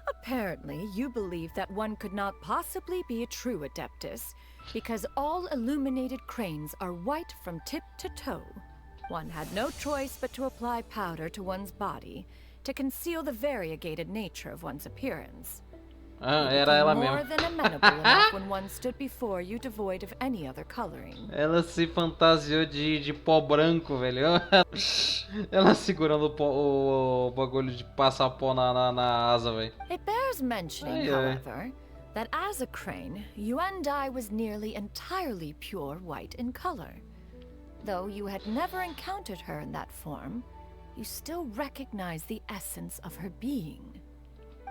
apparently you believed that one could not possibly be a true Adeptus, because all illuminated cranes are white from tip to toe. One had no choice but to apply powder to one's body to conceal the variegated nature of one's appearance. Ah, era ela mesmo. More than amenable enough when one stood before you devoid of any other coloring. Ela se fantasiou de pó branco, velho. Ela segurando o bagulho de passar pó na asa, velho. It bears mentioning, Ai, ai. however, that as a crane, Yuandai was nearly entirely pure white in color. Though you had never encountered her in that form, you still recognize the essence of her being.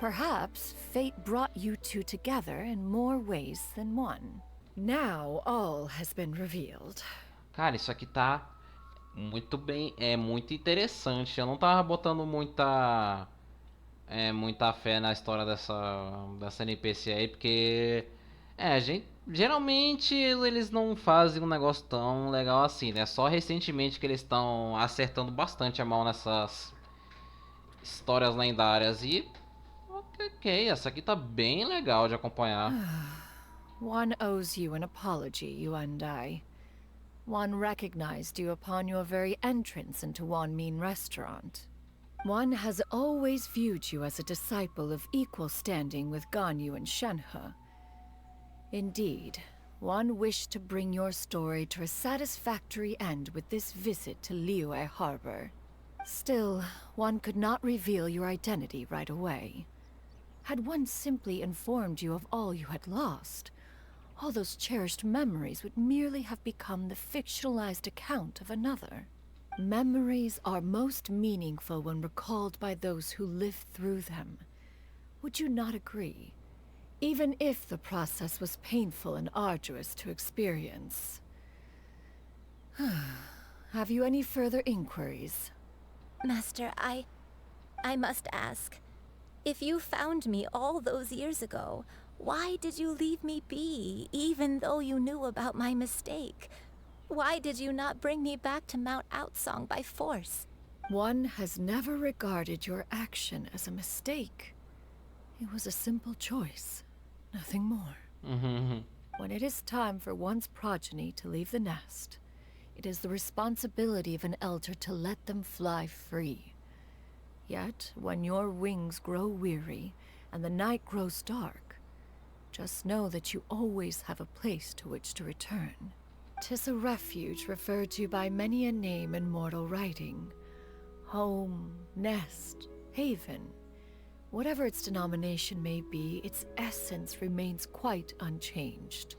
Perhaps fate brought you two together in more ways than one. Now all has been revealed. Cara, isso aqui tá muito bem, é muito interessante. Eu não tava botando muita fé na história dessa NPC aí, porque geralmente eles não fazem um negócio tão legal assim, né? Só recentemente que eles estão acertando bastante a mão nessas histórias lendárias e ok, essa aqui tá bem legal de acompanhar. One owes you an apology, Yuandai. One recognized you upon your very entrance into Wanmin Restaurant. One has always viewed you as a disciple of equal standing with Ganyu and Shenhe. Indeed, one wished to bring your story to a satisfactory end with this visit to Liyue Harbor. Still, one could not reveal your identity right away. Had one simply informed you of all you had lost, all those cherished memories would merely have become the fictionalized account of another. Memories are most meaningful when recalled by those who lived through them. Would you not agree? Even if the process was painful and arduous to experience. Have you any inquiries? Inquiries? Master, I must ask. If you found me all those years ago, why did you leave me be, even though you knew about my mistake? Why did you not bring me back to Mount Outsong by force? One has never regarded your action as a mistake. It was a simple choice, nothing more. When it is time for one's progeny to leave the nest, it is the responsibility of an elder to let them fly free. Yet, when your wings grow weary and the night grows dark, just know that you always have a place to which to return. 'Tis a refuge referred to by many a name in mortal writing. Home, nest, haven. Whatever its denomination may be, its essence remains quite unchanged.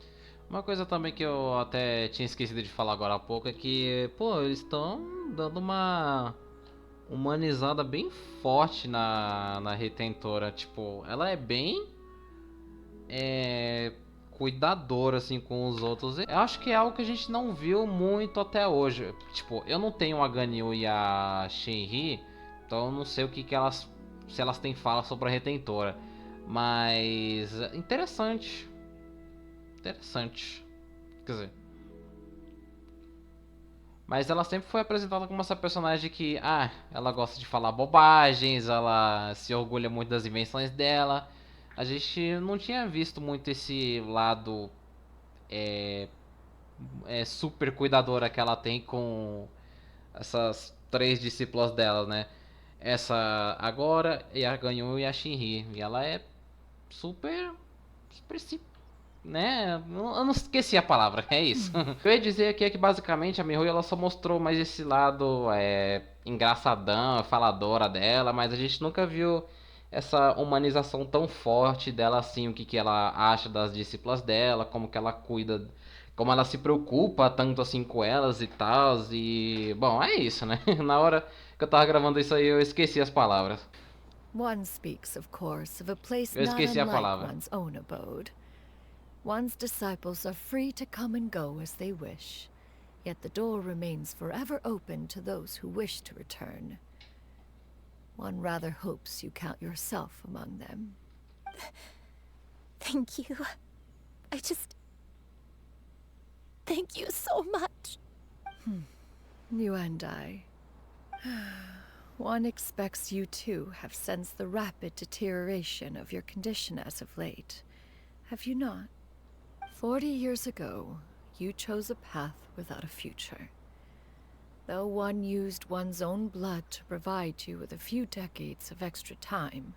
Uma coisa também que eu até tinha esquecido de falar agora há pouco é que, pô, eles estão dando uma humanizada bem forte na Retentora. Tipo, ela é bem cuidadora assim com os outros. Eu acho que é algo que a gente não viu muito até hoje. Tipo, eu não tenho a Ganyu e a Shenhe, então eu não sei o que elas, se elas têm fala sobre a Retentora. Mas interessante. Interessante. Quer dizer, mas ela sempre foi apresentada como essa personagem que, ela gosta de falar bobagens, ela se orgulha muito das invenções dela. A gente não tinha visto muito esse lado super cuidadora que ela tem com essas 3 discípulas dela, né? Essa agora, e a Ganyu e a Shenhe. E ela é super né? Eu não esqueci a palavra, é isso. Eu ia dizer aqui que basicamente a Mihoyo ela só mostrou mais esse lado engraçadão, faladora dela, mas a gente nunca viu essa humanização tão forte dela assim, o que ela acha das discípulas dela, como que ela cuida, como ela se preocupa tanto assim com elas e tal. E bom, é isso, né? Na hora que eu tava gravando isso aí eu esqueci as palavras. One speaks, of course, of a place Eu not esqueci a unlike palavra. one's own abode. One's disciples are free to come and go as they wish, yet the door remains forever open to those who wish to return. One rather hopes you count yourself among them. Thank you. Thank you so much. You and I. One expects you too have sensed the rapid deterioration of your condition as of late. Have you not? 40 years ago, you chose a path without a future. Though one used one's own blood to provide you with a few decades of extra time,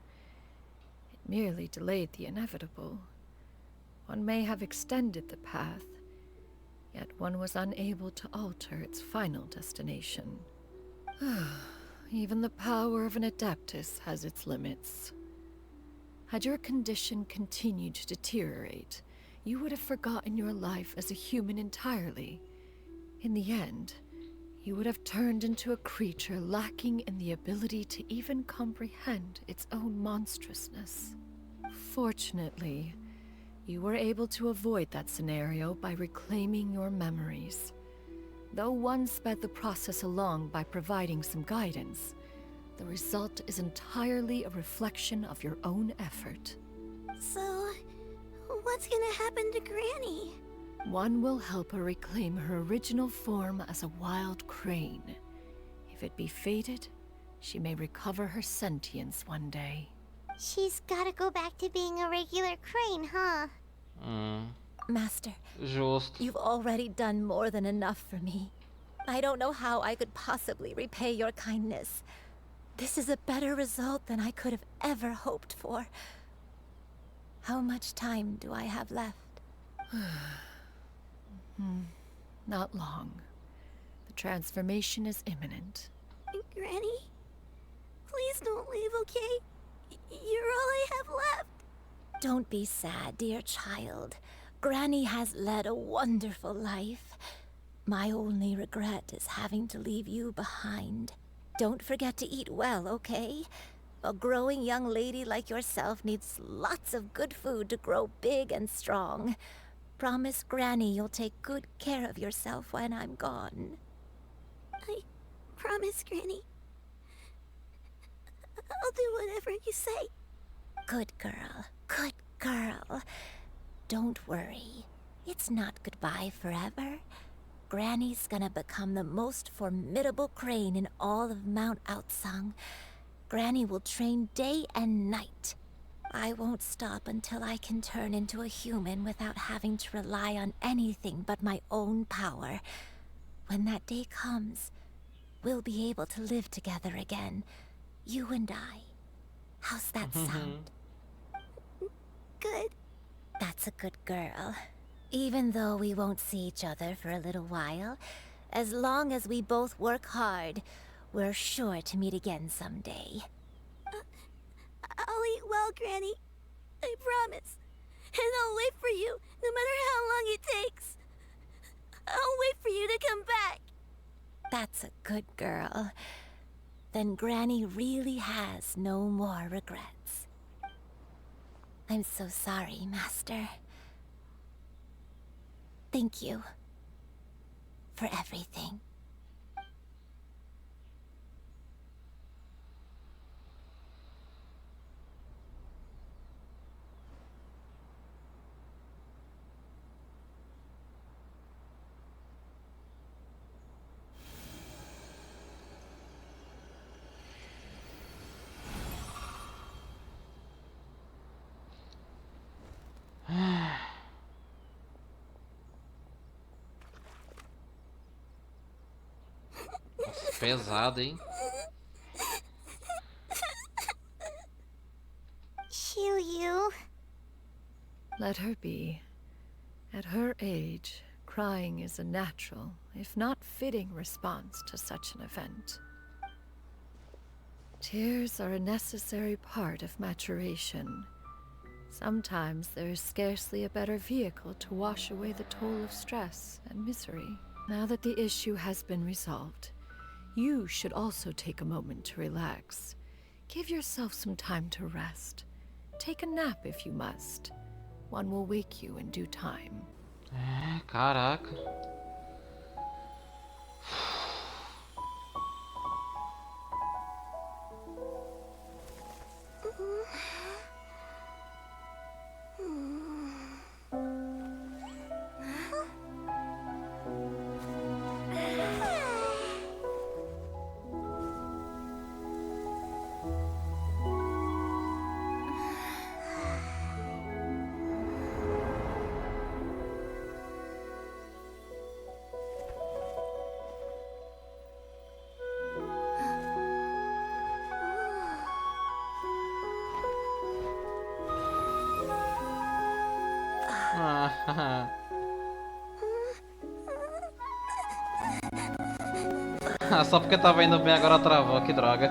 it merely delayed the inevitable. One may have extended the path, yet one was unable to alter its final destination. Even the power of an Adeptus has its limits. Had your condition continued to deteriorate, you would have forgotten your life as a human entirely. In the end, you would have turned into a creature lacking in the ability to even comprehend its own monstrousness. Fortunately, you were able to avoid that scenario by reclaiming your memories. Though one sped the process along by providing some guidance, the result is entirely a reflection of your own effort. So, what's gonna happen to Granny? One will help her reclaim her original form as a wild crane. If it be fated, she may recover her sentience one day. She's gotta go back to being a regular crane, huh? Master, Justo. you've already done more than enough for me. I don't know how I could possibly repay your kindness. This is a better result than I could have ever hoped for. How much time do I have left? Not long. The transformation is imminent. Granny? Please don't leave, okay? You're all I have left. Don't be sad, dear child. Granny has led a wonderful life. My only regret is having to leave you behind. Don't forget to eat well, okay? A growing young lady like yourself needs lots of good food to grow big and strong. Promise Granny you'll take good care of yourself when I'm gone. I promise, Granny. I'll do whatever you say. Good girl. Good girl. Don't worry. It's not goodbye forever. Granny's gonna become the most formidable crane in all of Mount Outsung. Granny will train day and night. I won't stop until I can turn into a human without having to rely on anything but my own power. When that day comes, we'll be able to live together again. You and I. How's that sound? Good. That's a good girl. Even though we won't see each other for a little while, as long as we both work hard, we're sure to meet again someday. I'll eat well, Granny. I promise. And I'll wait for you, no matter how long it takes. I'll wait for you to come back. That's a good girl. Then Granny really has no more regrets. I'm so sorry, Master. Thank you for everything. Pesado, hein? Xianyun. Let her be. At her age, crying is a natural, if not fitting, response to such an event. Tears are a necessary part of maturation. Sometimes there is scarcely a better vehicle to wash away the toll of stress and misery. Now that the issue has been resolved, you should also take a moment to relax. Give yourself some time to rest. Take a nap if you must. One will wake you in due time. Caraca. Só porque tava indo bem agora travou, que droga.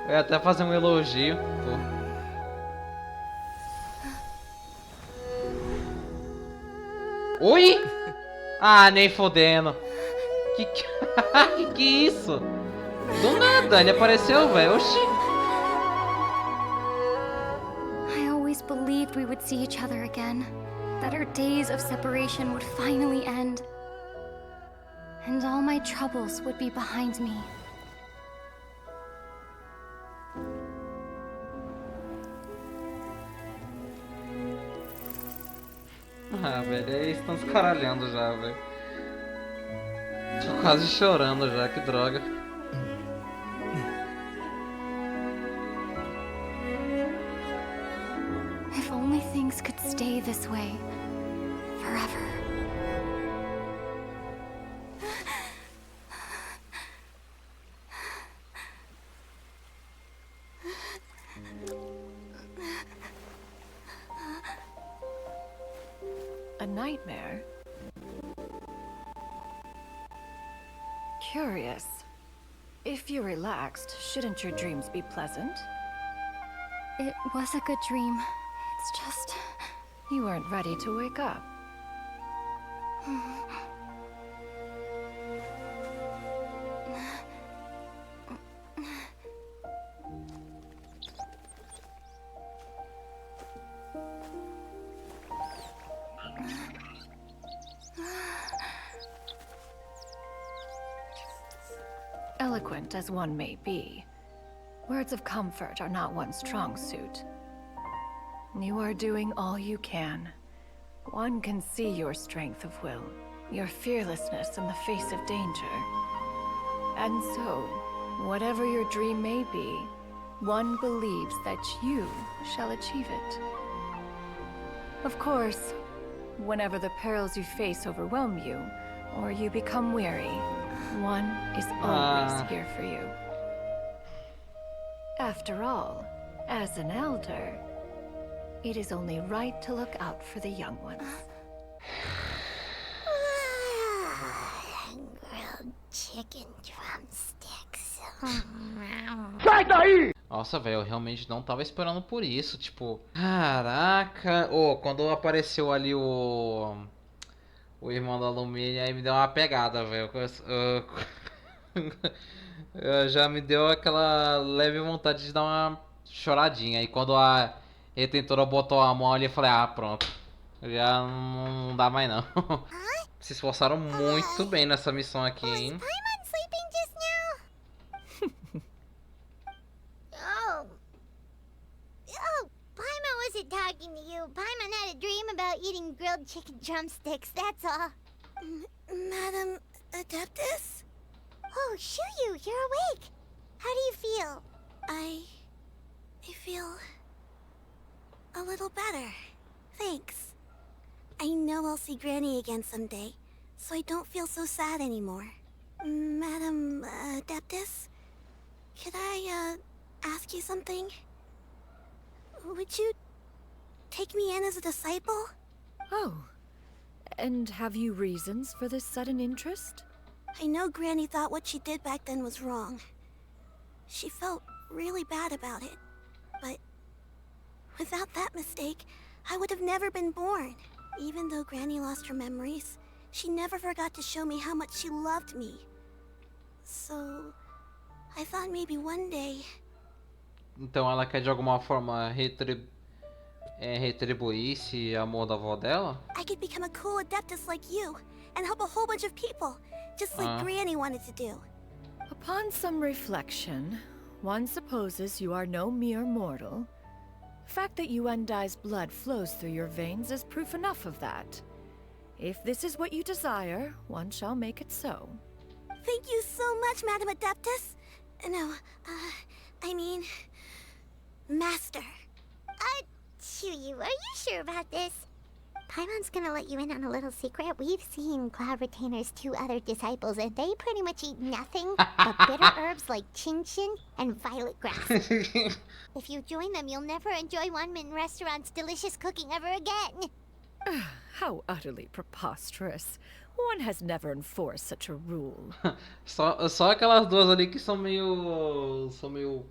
Eu ia até fazer um elogio. Pô. Oi? Ah, nem fodendo. Que isso? Do nada, ele apareceu, velho. Oxi. I always believed we would see each other again. That our days of separation would finally end. And all my troubles would be behind me. Ah, velho, eles estão escaralhando já, velho. Tô quase chorando já, que droga. If only things could stay this way forever. A nightmare? Curious. If you're relaxed, shouldn't your dreams be pleasant? It was a good dream. It's just... You weren't ready to wake up. Eloquent as one may be, words of comfort are not one's strong suit. You are doing all you can. One can see your strength of will, your fearlessness in the face of danger. And so, whatever your dream may be, one believes that you shall achieve it. Of course, whenever the perils you face overwhelm you, or you become weary, one is always here for you. After all, as an elder, it is only right to look out for the young ones. Grilled chicken drumsticks. Sai daí! Nossa, velho, eu realmente não tava esperando por isso, tipo... Caraca! Quando apareceu ali o irmão da Lumine, aí me deu uma pegada, velho. Já me deu aquela leve vontade de dar uma choradinha. E quando a retentora botou a mão ali, eu falei, ah, pronto. Já não dá mais não. Se esforçaram muito bem nessa missão aqui, hein? Wasn't talking to you. Paimon had a dream about eating grilled chicken drumsticks, that's all. Madam Adeptus? Oh, Xianyun, you're awake. How do you feel? I feel a little better. Thanks. I know I'll see Granny again someday, so I don't feel so sad anymore. Madam Adeptus? Could I, ask you something? Would you take me in as a disciple? Oh, and have you reasons for this sudden interest? I know Granny thought what she did back then was wrong. She felt really bad about it. But without that mistake, I would have never been born. Even though Granny lost her memories, she never forgot to show me how much she loved me. So, I thought maybe one day... Então ela quer de alguma forma retribuir esse amor da avó dela? I could become a cool adeptus like you and help a whole bunch of people, just like Granny wanted to do. Upon some reflection, one supposes you are no mere mortal. The fact that Yuendai's blood flows through your veins is proof enough of that. If this is what you desire, one shall make it so. Thank you so much, Madam Adeptus. No, I mean... Master. Xianyun, are you sure about this? Paimon's gonna let you in on a little secret. We've seen Cloud Retainer's 2 other disciples, and they pretty much eat nothing but bitter herbs like chinchin and violet grass. If you join them, you'll never enjoy One Min Restaurant's delicious cooking ever again. How utterly preposterous. One has never enforced such a rule. só aquelas duas ali que são meio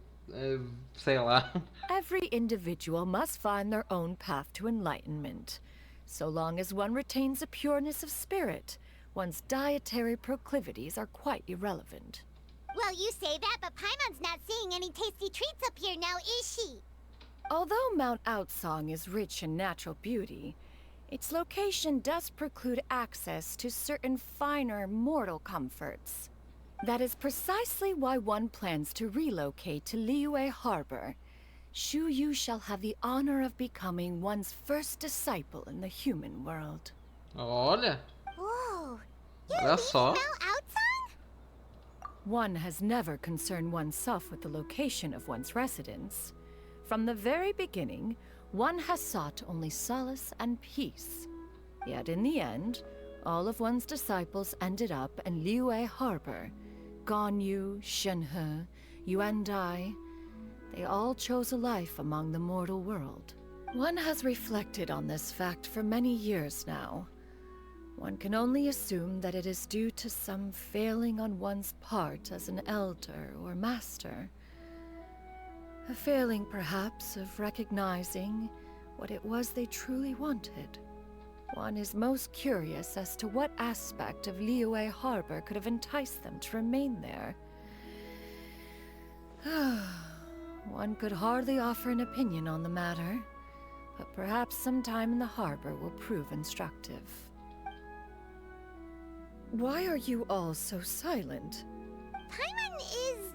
sei lá. Every individual must find their own path to enlightenment. So long as one retains a pureness of spirit, one's dietary proclivities are quite irrelevant. Well, you say that, but Paimon's not seeing any tasty treats up here now, is she? Although Mount Outsong is rich in natural beauty, its location does preclude access to certain finer mortal comforts. That is precisely why one plans to relocate to Liyue Harbor. Xianyun shall have the honor of becoming one's first disciple in the human world. Olha. Whoa. Olha só. Mount Outsong? One has never concerned oneself with the location of one's residence. From the very beginning, one has sought only solace and peace. Yet in the end, all of one's disciples ended up in Liyue Harbor. Ganyu, Shenhe, Yuandai, they all chose a life among the mortal world. One has reflected on this fact for many years now. One can only assume that it is due to some failing on one's part as an elder or master. A failing, perhaps, of recognizing what it was they truly wanted. One is most curious as to what aspect of Liyue Harbor could have enticed them to remain there. One could hardly offer an opinion on the matter, but perhaps some time in the harbor will prove instructive. Why are you all so silent? Paimon is,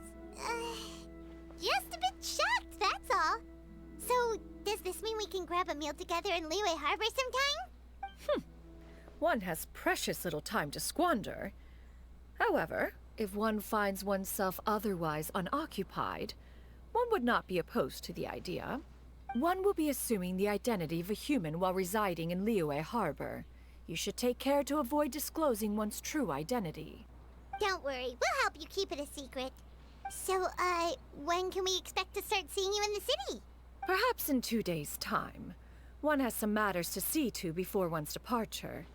just a bit shocked, that's all. So, does this mean we can grab a meal together in Liyue Harbor sometime? One has precious little time to squander. However, if one finds oneself otherwise unoccupied, one would not be opposed to the idea. One will be assuming the identity of a human while residing in Liyue Harbor. You should take care to avoid disclosing one's true identity. Don't worry, we'll help you keep it a secret. So, when can we expect to start seeing you in the city? Perhaps in 2 days' time. One has some matters to see to before one's departure.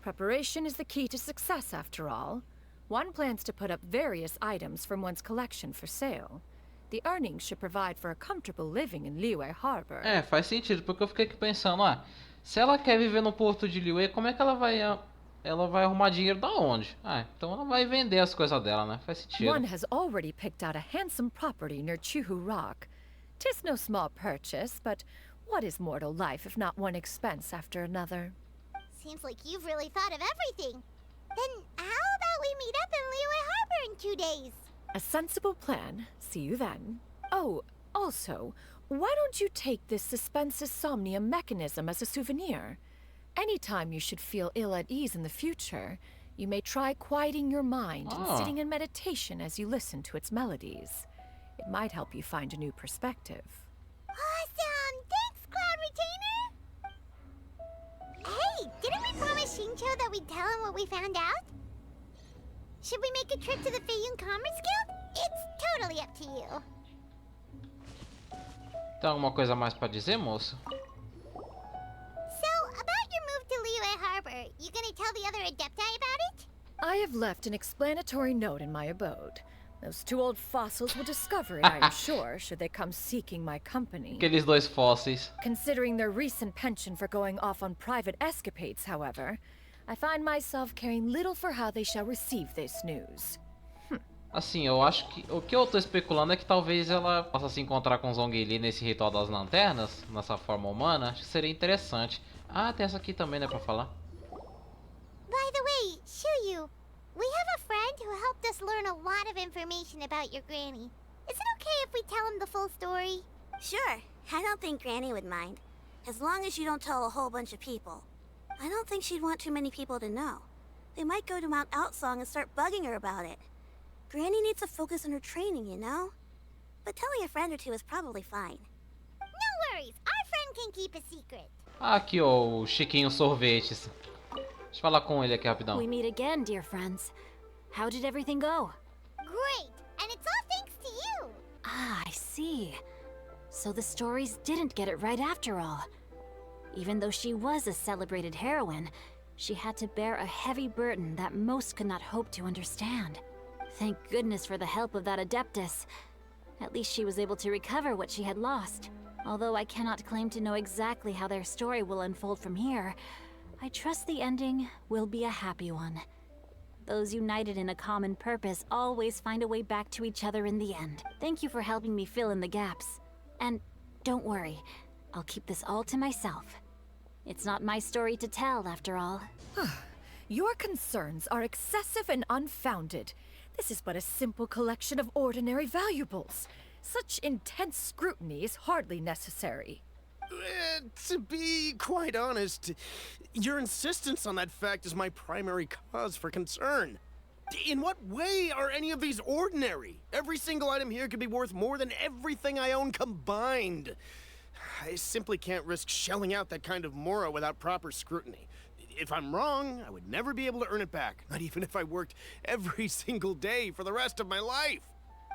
Preparation is the key to success, after all. One plans to put up various items from one's collection for sale. The earnings should provide for a comfortable living in Liyue Harbor. Faz sentido, porque eu fiquei aqui pensando, se ela quer viver no porto de Liyue, como é que ela vai arrumar dinheiro da onde? Então ela vai vender as coisas dela, né? Faz sentido. One has already picked out a handsome property near Chuhu Rock. 'Tis no small purchase, but what is mortal life if not one expense after another? Seems like you've really thought of everything. Then how about we meet up in Liyue Harbor in 2 days? A sensible plan. See you then. Oh, also, why don't you take this suspense somnia mechanism as a souvenir? Anytime you should feel ill at ease in the future, you may try quieting your mind and sitting in meditation as you listen to its melodies. It might help you find a new perspective. Awesome! Thanks, Cloud Retainer! Hey, didn't we promise Shincho that we'd tell him what we found out? Should we make a trip to the Feiyun Commerce Guild? It's totally up to you. Tem alguma coisa a mais pra dizer, moço? So, about your move to Liyue Harbor, you gonna tell the other Adepti about it? I have left an explanatory note in my abode. Those 2 old fossils will discover it, I am sure, should they come seeking my company. Aqueles 2 fósseis. Considering their recent penchant for going off on private escapades, however, I find myself caring little for how they shall receive this news. Assim, eu acho que o que eu tô especulando é que talvez ela possa se encontrar com Zhongli nesse ritual das lanternas, nessa forma humana. Acho que seria interessante. Tem essa aqui também, né, pra falar. By the way, Xianyun, we have a friend who helped us learn a lot of information about your granny. Is it okay if we tell him the full story? Sure. I don't think Granny would mind. As long as you don't tell a whole bunch of people. I don't think she'd want too many people to know. They might go to Mount Outsong and start bugging her about it. Granny needs to focus on her training, you know? But telling a friend or 2 is probably fine. No worries. Our friend can keep keep a secret. Aqui, ó, o Chiquinho Sorvetes. Deixa eu falar com ele aqui rapidão. We meet again, dear friends. How did everything go? Great, and it's all thanks to you. Ah, I see. So the stories didn't get it right after all. Even though she was a celebrated heroine, she had to bear a heavy burden that most could not hope to understand. Thank goodness for the help of that Adeptus. At least she was able to recover what she had lost. Although I cannot claim to know exactly how their story will unfold from here, I trust the ending will be a happy one. Those united in a common purpose always find a way back to each other in the end. Thank you for helping me fill in the gaps. And don't worry, I'll keep this all to myself. It's not my story to tell, after all. Your concerns are excessive and unfounded. This is but a simple collection of ordinary valuables. Such intense scrutiny is hardly necessary. To be quite honest, your insistence on that fact is my primary cause for concern. In what way are any of these ordinary? Every single item here could be worth more than everything I own combined. I simply can't risk shelling out that kind of mora without proper scrutiny. If I'm wrong, I would never be able to earn it back, not even if I worked every single day for the rest of my life.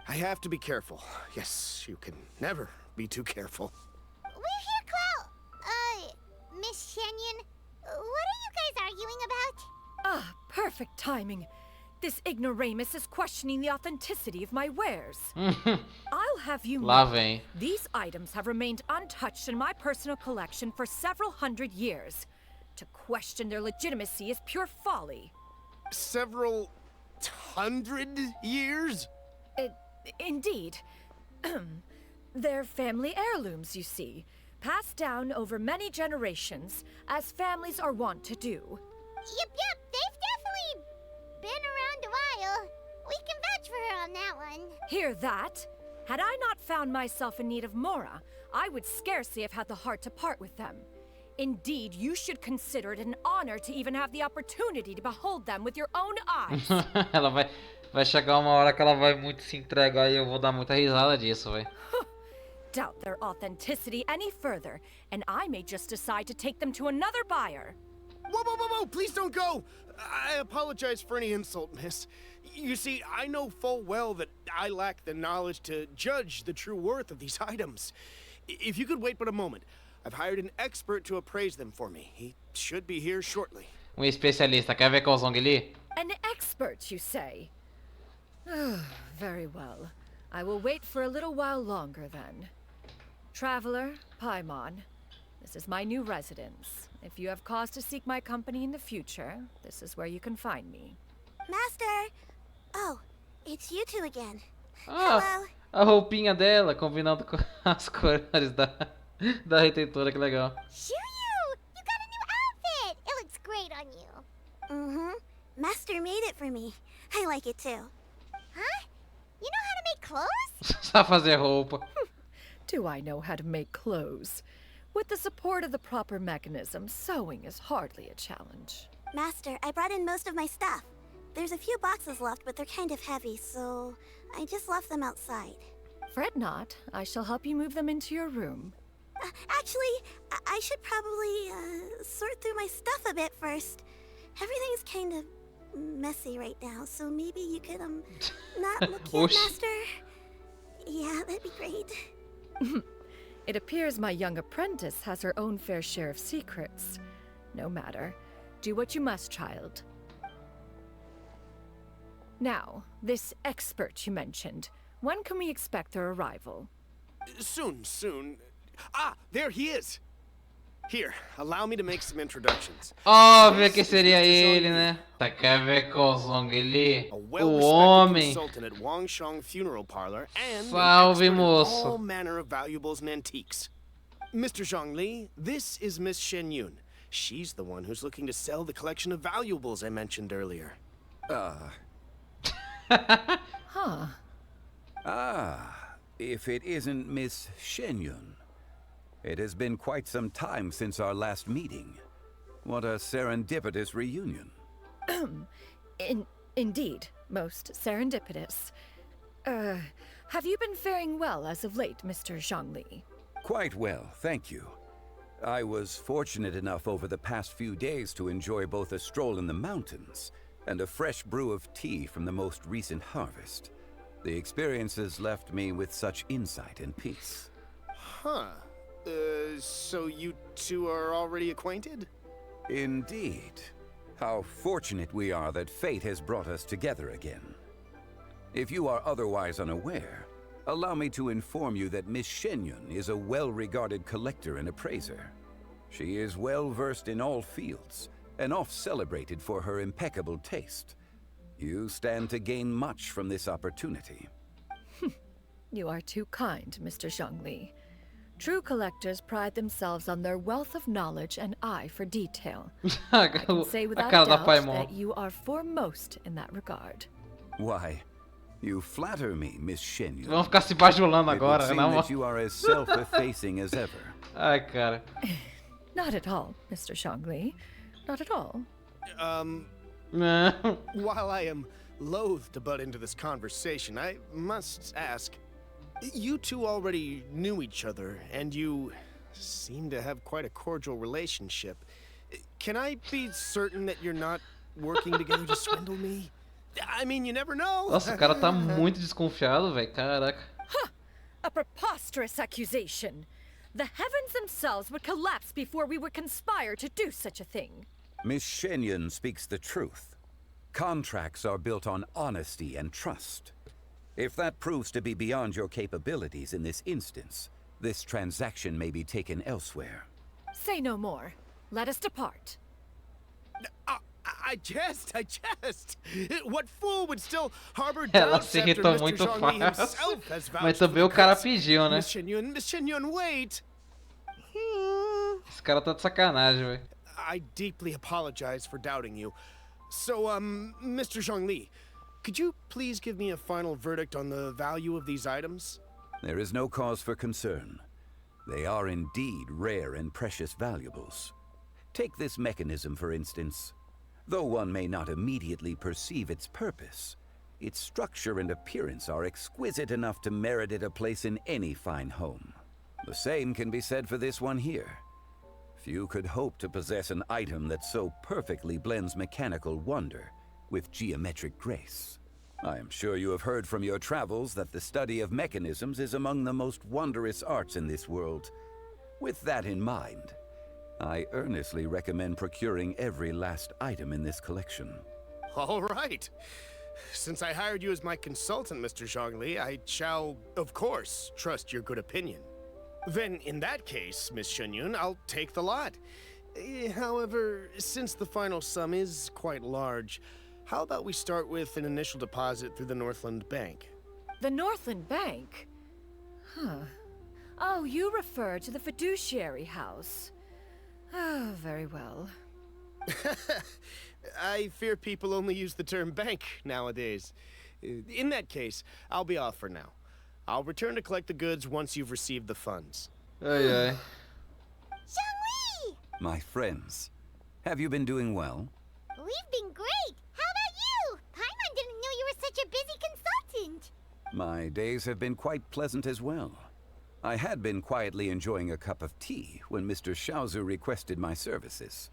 I have to be careful. Yes, you can never be too careful. We're here, Clow. Miss Xianyun, what are you guys arguing about? Ah, perfect timing. This ignoramus is questioning the authenticity of my wares. I'll have you know, these items have remained untouched in my personal collection for several hundred years. To question their legitimacy is pure folly. Several hundred years? Indeed. They're family heirlooms, you see, passed down over many generations, as families are wont to do. Yep, they've definitely been around a while. We can vouch for her on that one. Hear that? Had I not found myself in need of mora, I would scarcely have had the heart to part with them. Indeed, you should consider it an honor to even have the opportunity to behold them with your own eyes. Ela vai chegar uma hora que ela vai muito se entregar e eu vou dar muita risada disso, véi. Doubt their authenticity any further, and I may just decide to take them to another buyer. Whoa, please don't go! I apologize for any insult, miss. You see, I know full well that I lack the knowledge to judge the true worth of these items. If you could wait but a moment, I've hired an expert to appraise them for me. He should be here shortly. Especialista, quer ver com o Zhongli? An expert, you say? Very well. I will wait for a little while longer then. Traveler, Paimon, this is my new residence. If you have cause to seek my company in the future, this is where you can find me. Master! Oh, it's you two again. Ah, Hello. a roupinha dela combinando com as cores da retentora, que legal. Xianyun, you got a new outfit. It looks great on you. Mm-hmm. Master made it for me. I like it too. Huh? You know how to make clothes? Só fazer roupa. Do I know how to make clothes? With the support of the proper mechanism, sewing is hardly a challenge. Master, I brought in most of my stuff. There's a few boxes left, but they're kind of heavy, so I just left them outside. Fret not. I shall help you move them into your room. Actually, I should probably sort through my stuff a bit first. Everything's kind of messy right now, so maybe you could not look yet, Master. Yeah, that'd be great. It appears my young apprentice has her own fair share of secrets. No matter. Do what you must, child. Now, this expert you mentioned. When can we expect their arrival? Soon. Ah, there he is! Here, allow me to make some introductions. Óbvio que seria ele, né? Tá, quer ver com o Zhongli? O homem. Consultant at Wangshong Funeral Parlor and Salve, moço. all manner of valuables and antiques. Mr. Zhongli, this is Miss Xianyun. She's the one who's looking to sell the collection of valuables I mentioned earlier. Huh. Ah, if it isn't Miss Xianyun. It has been quite some time since our last meeting. What a serendipitous reunion. Indeed, most serendipitous. Have you been faring well as of late, Mr. Zhongli? Quite well, thank you. I was fortunate enough over the past few days to enjoy both a stroll in the mountains and a fresh brew of tea from the most recent harvest. The experiences left me with such insight and peace. Huh. So you two are already acquainted? Indeed. How fortunate we are that fate has brought us together again. If you are otherwise unaware, allow me to inform you that Miss Xianyun is a well-regarded collector and appraiser. She is well-versed in all fields, and oft-celebrated for her impeccable taste. You stand to gain much from this opportunity. You are too kind, Mr. Zhongli. True collectors pride themselves on their wealth of knowledge and eye for detail. I can say without doubt that you are foremost in that regard. Why, you flatter me, Miss Xianyun. Vamos ficar se bajulando agora, it would seem that you are as self-effacing as ever. Ai, cara. Not at all, Mr. Zhongli. Not at all. While I am loath to butt into this conversation, I must ask, you two already knew each other, and you seem to have quite a cordial relationship. Can I be certain that you're not working together to swindle me? I mean, you never know. Nossa, o cara tá muito desconfiado, velho. Caraca. A preposterous accusation. The heavens themselves would collapse before we would conspire to do such a thing. Miss Xianyun speaks the truth. Contracts are built on honesty and trust. If that proves to be beyond your capabilities in this instance, this transaction may be taken elsewhere. Say no more. Let us depart. I jest. What fool would still harbor Ela doubts se after irritou Mr. muito Zhongli fácil. himself has vouched Mas for também o the cara goods? pediu, né? Miss Xianyun, wait. Esse cara tá de sacanagem, velho. I deeply apologize for doubting you. So, Mr. Zhongli, could you please give me a final verdict on the value of these items? There is no cause for concern. They are indeed rare and precious valuables. Take this mechanism, for instance. Though one may not immediately perceive its purpose, its structure and appearance are exquisite enough to merit it a place in any fine home. The same can be said for this one here. Few could hope to possess an item that so perfectly blends mechanical wonder with geometric grace. I am sure you have heard from your travels that the study of mechanisms is among the most wondrous arts in this world. With that in mind, I earnestly recommend procuring every last item in this collection. All right. Since I hired you as my consultant, Mr. Zhongli, I shall, of course, trust your good opinion. Then, in that case, Miss Xianyun, I'll take the lot. However, since the final sum is quite large, how about we start with an initial deposit through the Northland Bank? The Northland Bank? Huh. Oh, you refer to the fiduciary house. Oh, very well. I fear people only use the term bank nowadays. In that case, I'll be off for now. I'll return to collect the goods once you've received the funds. Ai. Zhongli! My friends, have you been doing well? We've been great. How about you? Paimon didn't know you were such a busy consultant. My days have been quite pleasant as well. I had been quietly enjoying a cup of tea when Mr. Xiaozu requested my services.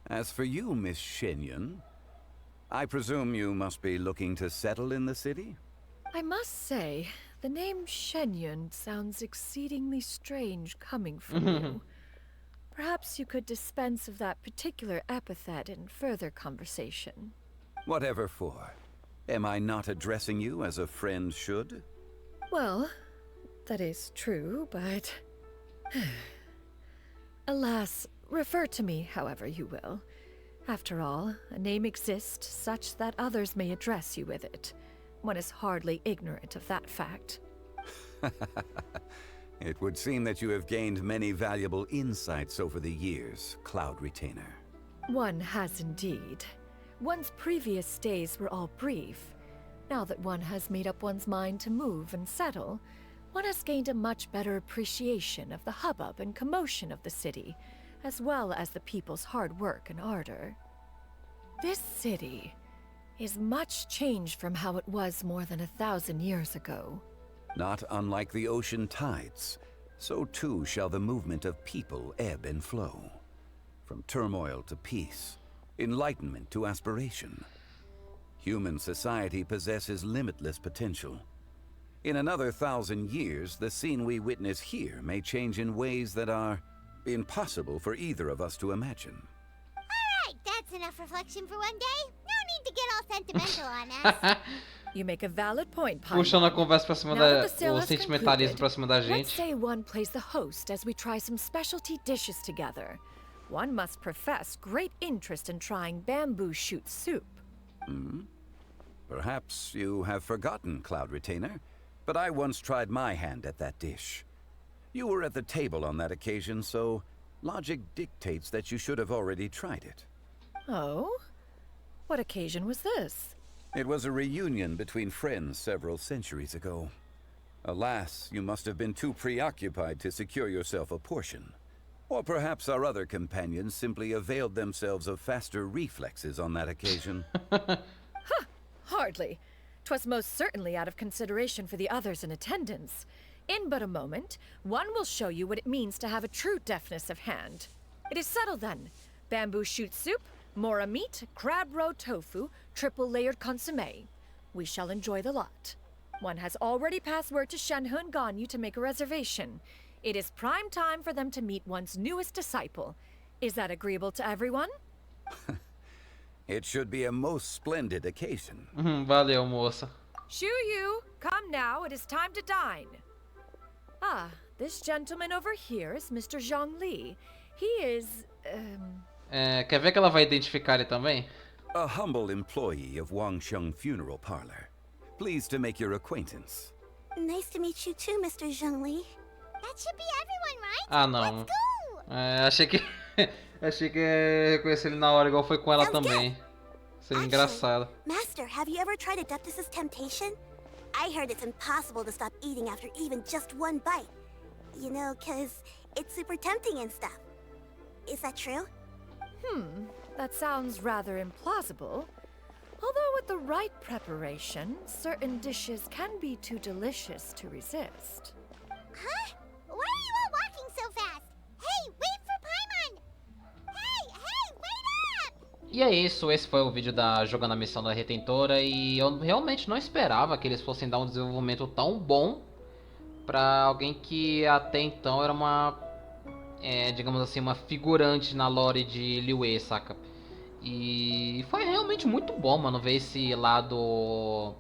As for you, Miss Xianyun, I presume you must be looking to settle in the city? I must say, the name Xianyun sounds exceedingly strange coming from you. Perhaps you could dispense of that particular epithet in further conversation. Whatever for. Am I not addressing you as a friend should? Well, that is true, but... Alas, refer to me however you will. After all, a name exists such that others may address you with it. One is hardly ignorant of that fact. It would seem that you have gained many valuable insights over the years, Cloud Retainer. One has indeed. One's previous stays were all brief. Now that one has made up one's mind to move and settle, one has gained a much better appreciation of the hubbub and commotion of the city, as well as the people's hard work and ardor. This city is much changed from how it was more than 1,000 years ago. Not unlike the ocean tides. so too shall the movement of people ebb and flow. From turmoil to peace, enlightenment to aspiration. Human society possesses limitless potential. In another 1,000 years, the scene we witness here may change in ways that are impossible for either of us to imagine. Alright, that's enough reflection for one day. No need to get all sentimental on us. You make a valid point, Puxando a conversa pra cima da... o sentimentalismo pra cima da Let's gente. say one plays the host as we try some specialty dishes together. One must profess great interest in trying bamboo shoot soup. Perhaps you have forgotten, Cloud Retainer, but I once tried my hand at that dish. You were at the table on that occasion, so logic dictates that you should have already tried it. Oh? What occasion was this? It was a reunion between friends several centuries ago. Alas, you must have been too preoccupied to secure yourself a portion. Or perhaps our other companions simply availed themselves of faster reflexes on that occasion. Hardly. 'Twas most certainly out of consideration for the others in attendance. In but a moment, one will show you what it means to have a true deftness of hand. It is settled then. Bamboo shoot soup, mora meat, crab roe tofu, triple-layered consommé. We shall enjoy the lot. One has already passed word to Xianyun and Ganyu to make a reservation. It is prime time for them to meet one's newest disciple. Is that agreeable to everyone? It should be a most splendid occasion. Valeu, moça. Xianyun, come now, it is time to dine. Ah, this gentleman over here is Mr. Zhongli. He is, quer ver que ela vai identificar ele também? A humble employee of Wangsheng Funeral Parlor. Pleased to make your acquaintance. Nice to meet you too, Mr. Zhongli. That should be everyone, right? Ah, não. Achei que achei que ia reconhecer ele na hora, igual foi com ela também. Seria engraçado. Master, have you ever tried Adeptus' temptation? I heard it's impossible to stop eating after even just one bite. You know, 'cause it's super tempting and stuff. Is that true? That sounds rather implausible. Although with the right preparation, certain dishes can be too delicious to resist. Huh? Why are you all walking so fast? Hey, wait for Paimon! Hey, wait up! E é isso, esse foi o vídeo da Jogando a Missão da Retentora e eu realmente não esperava que eles fossem dar um desenvolvimento tão bom pra alguém que até então era uma, digamos assim, uma figurante na lore de Liyue, saca? E foi realmente muito bom, mano, ver esse lado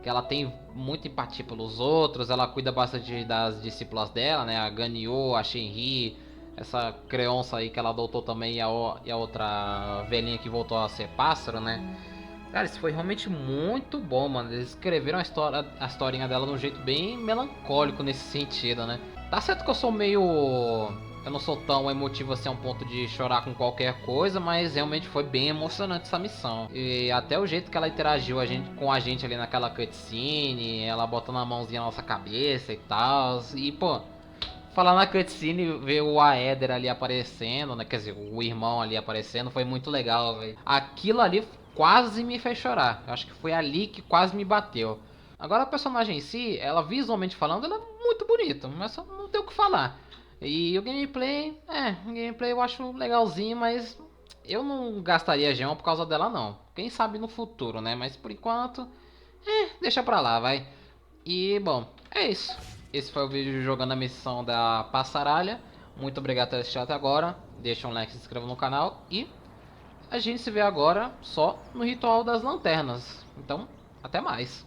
que ela tem muita empatia pelos outros, ela cuida bastante das discípulas dela, né? A Ganyu, a Shenhe, essa creonça aí que ela adotou também e a outra velhinha que voltou a ser pássaro, né? Cara, isso foi realmente muito bom, mano. Eles escreveram a historinha dela de um jeito bem melancólico nesse sentido, né? Tá certo que eu sou meio... eu não sou tão emotivo assim a um ponto de chorar com qualquer coisa, mas realmente foi bem emocionante essa missão. E até o jeito que ela interagiu com a gente ali naquela cutscene, ela botando a mãozinha na nossa cabeça e tal. E, pô, falar na cutscene, ver o Aether ali aparecendo, né? Quer dizer, o irmão ali aparecendo, foi muito legal, velho. Aquilo ali quase me fez chorar. Eu acho que foi ali que quase me bateu. Agora a personagem em si, ela visualmente falando, ela é muito bonita, mas só não tem o que falar. E o gameplay, eu acho legalzinho, mas eu não gastaria gema por causa dela não. Quem sabe no futuro, né? Mas por enquanto, deixa pra lá, vai. E, bom, é isso. Esse foi o vídeo jogando a missão da Passaralha. Muito obrigado por ter assistido até agora. Deixa um like, se inscreva no canal e a gente se vê agora só no Ritual das Lanternas. Então, até mais.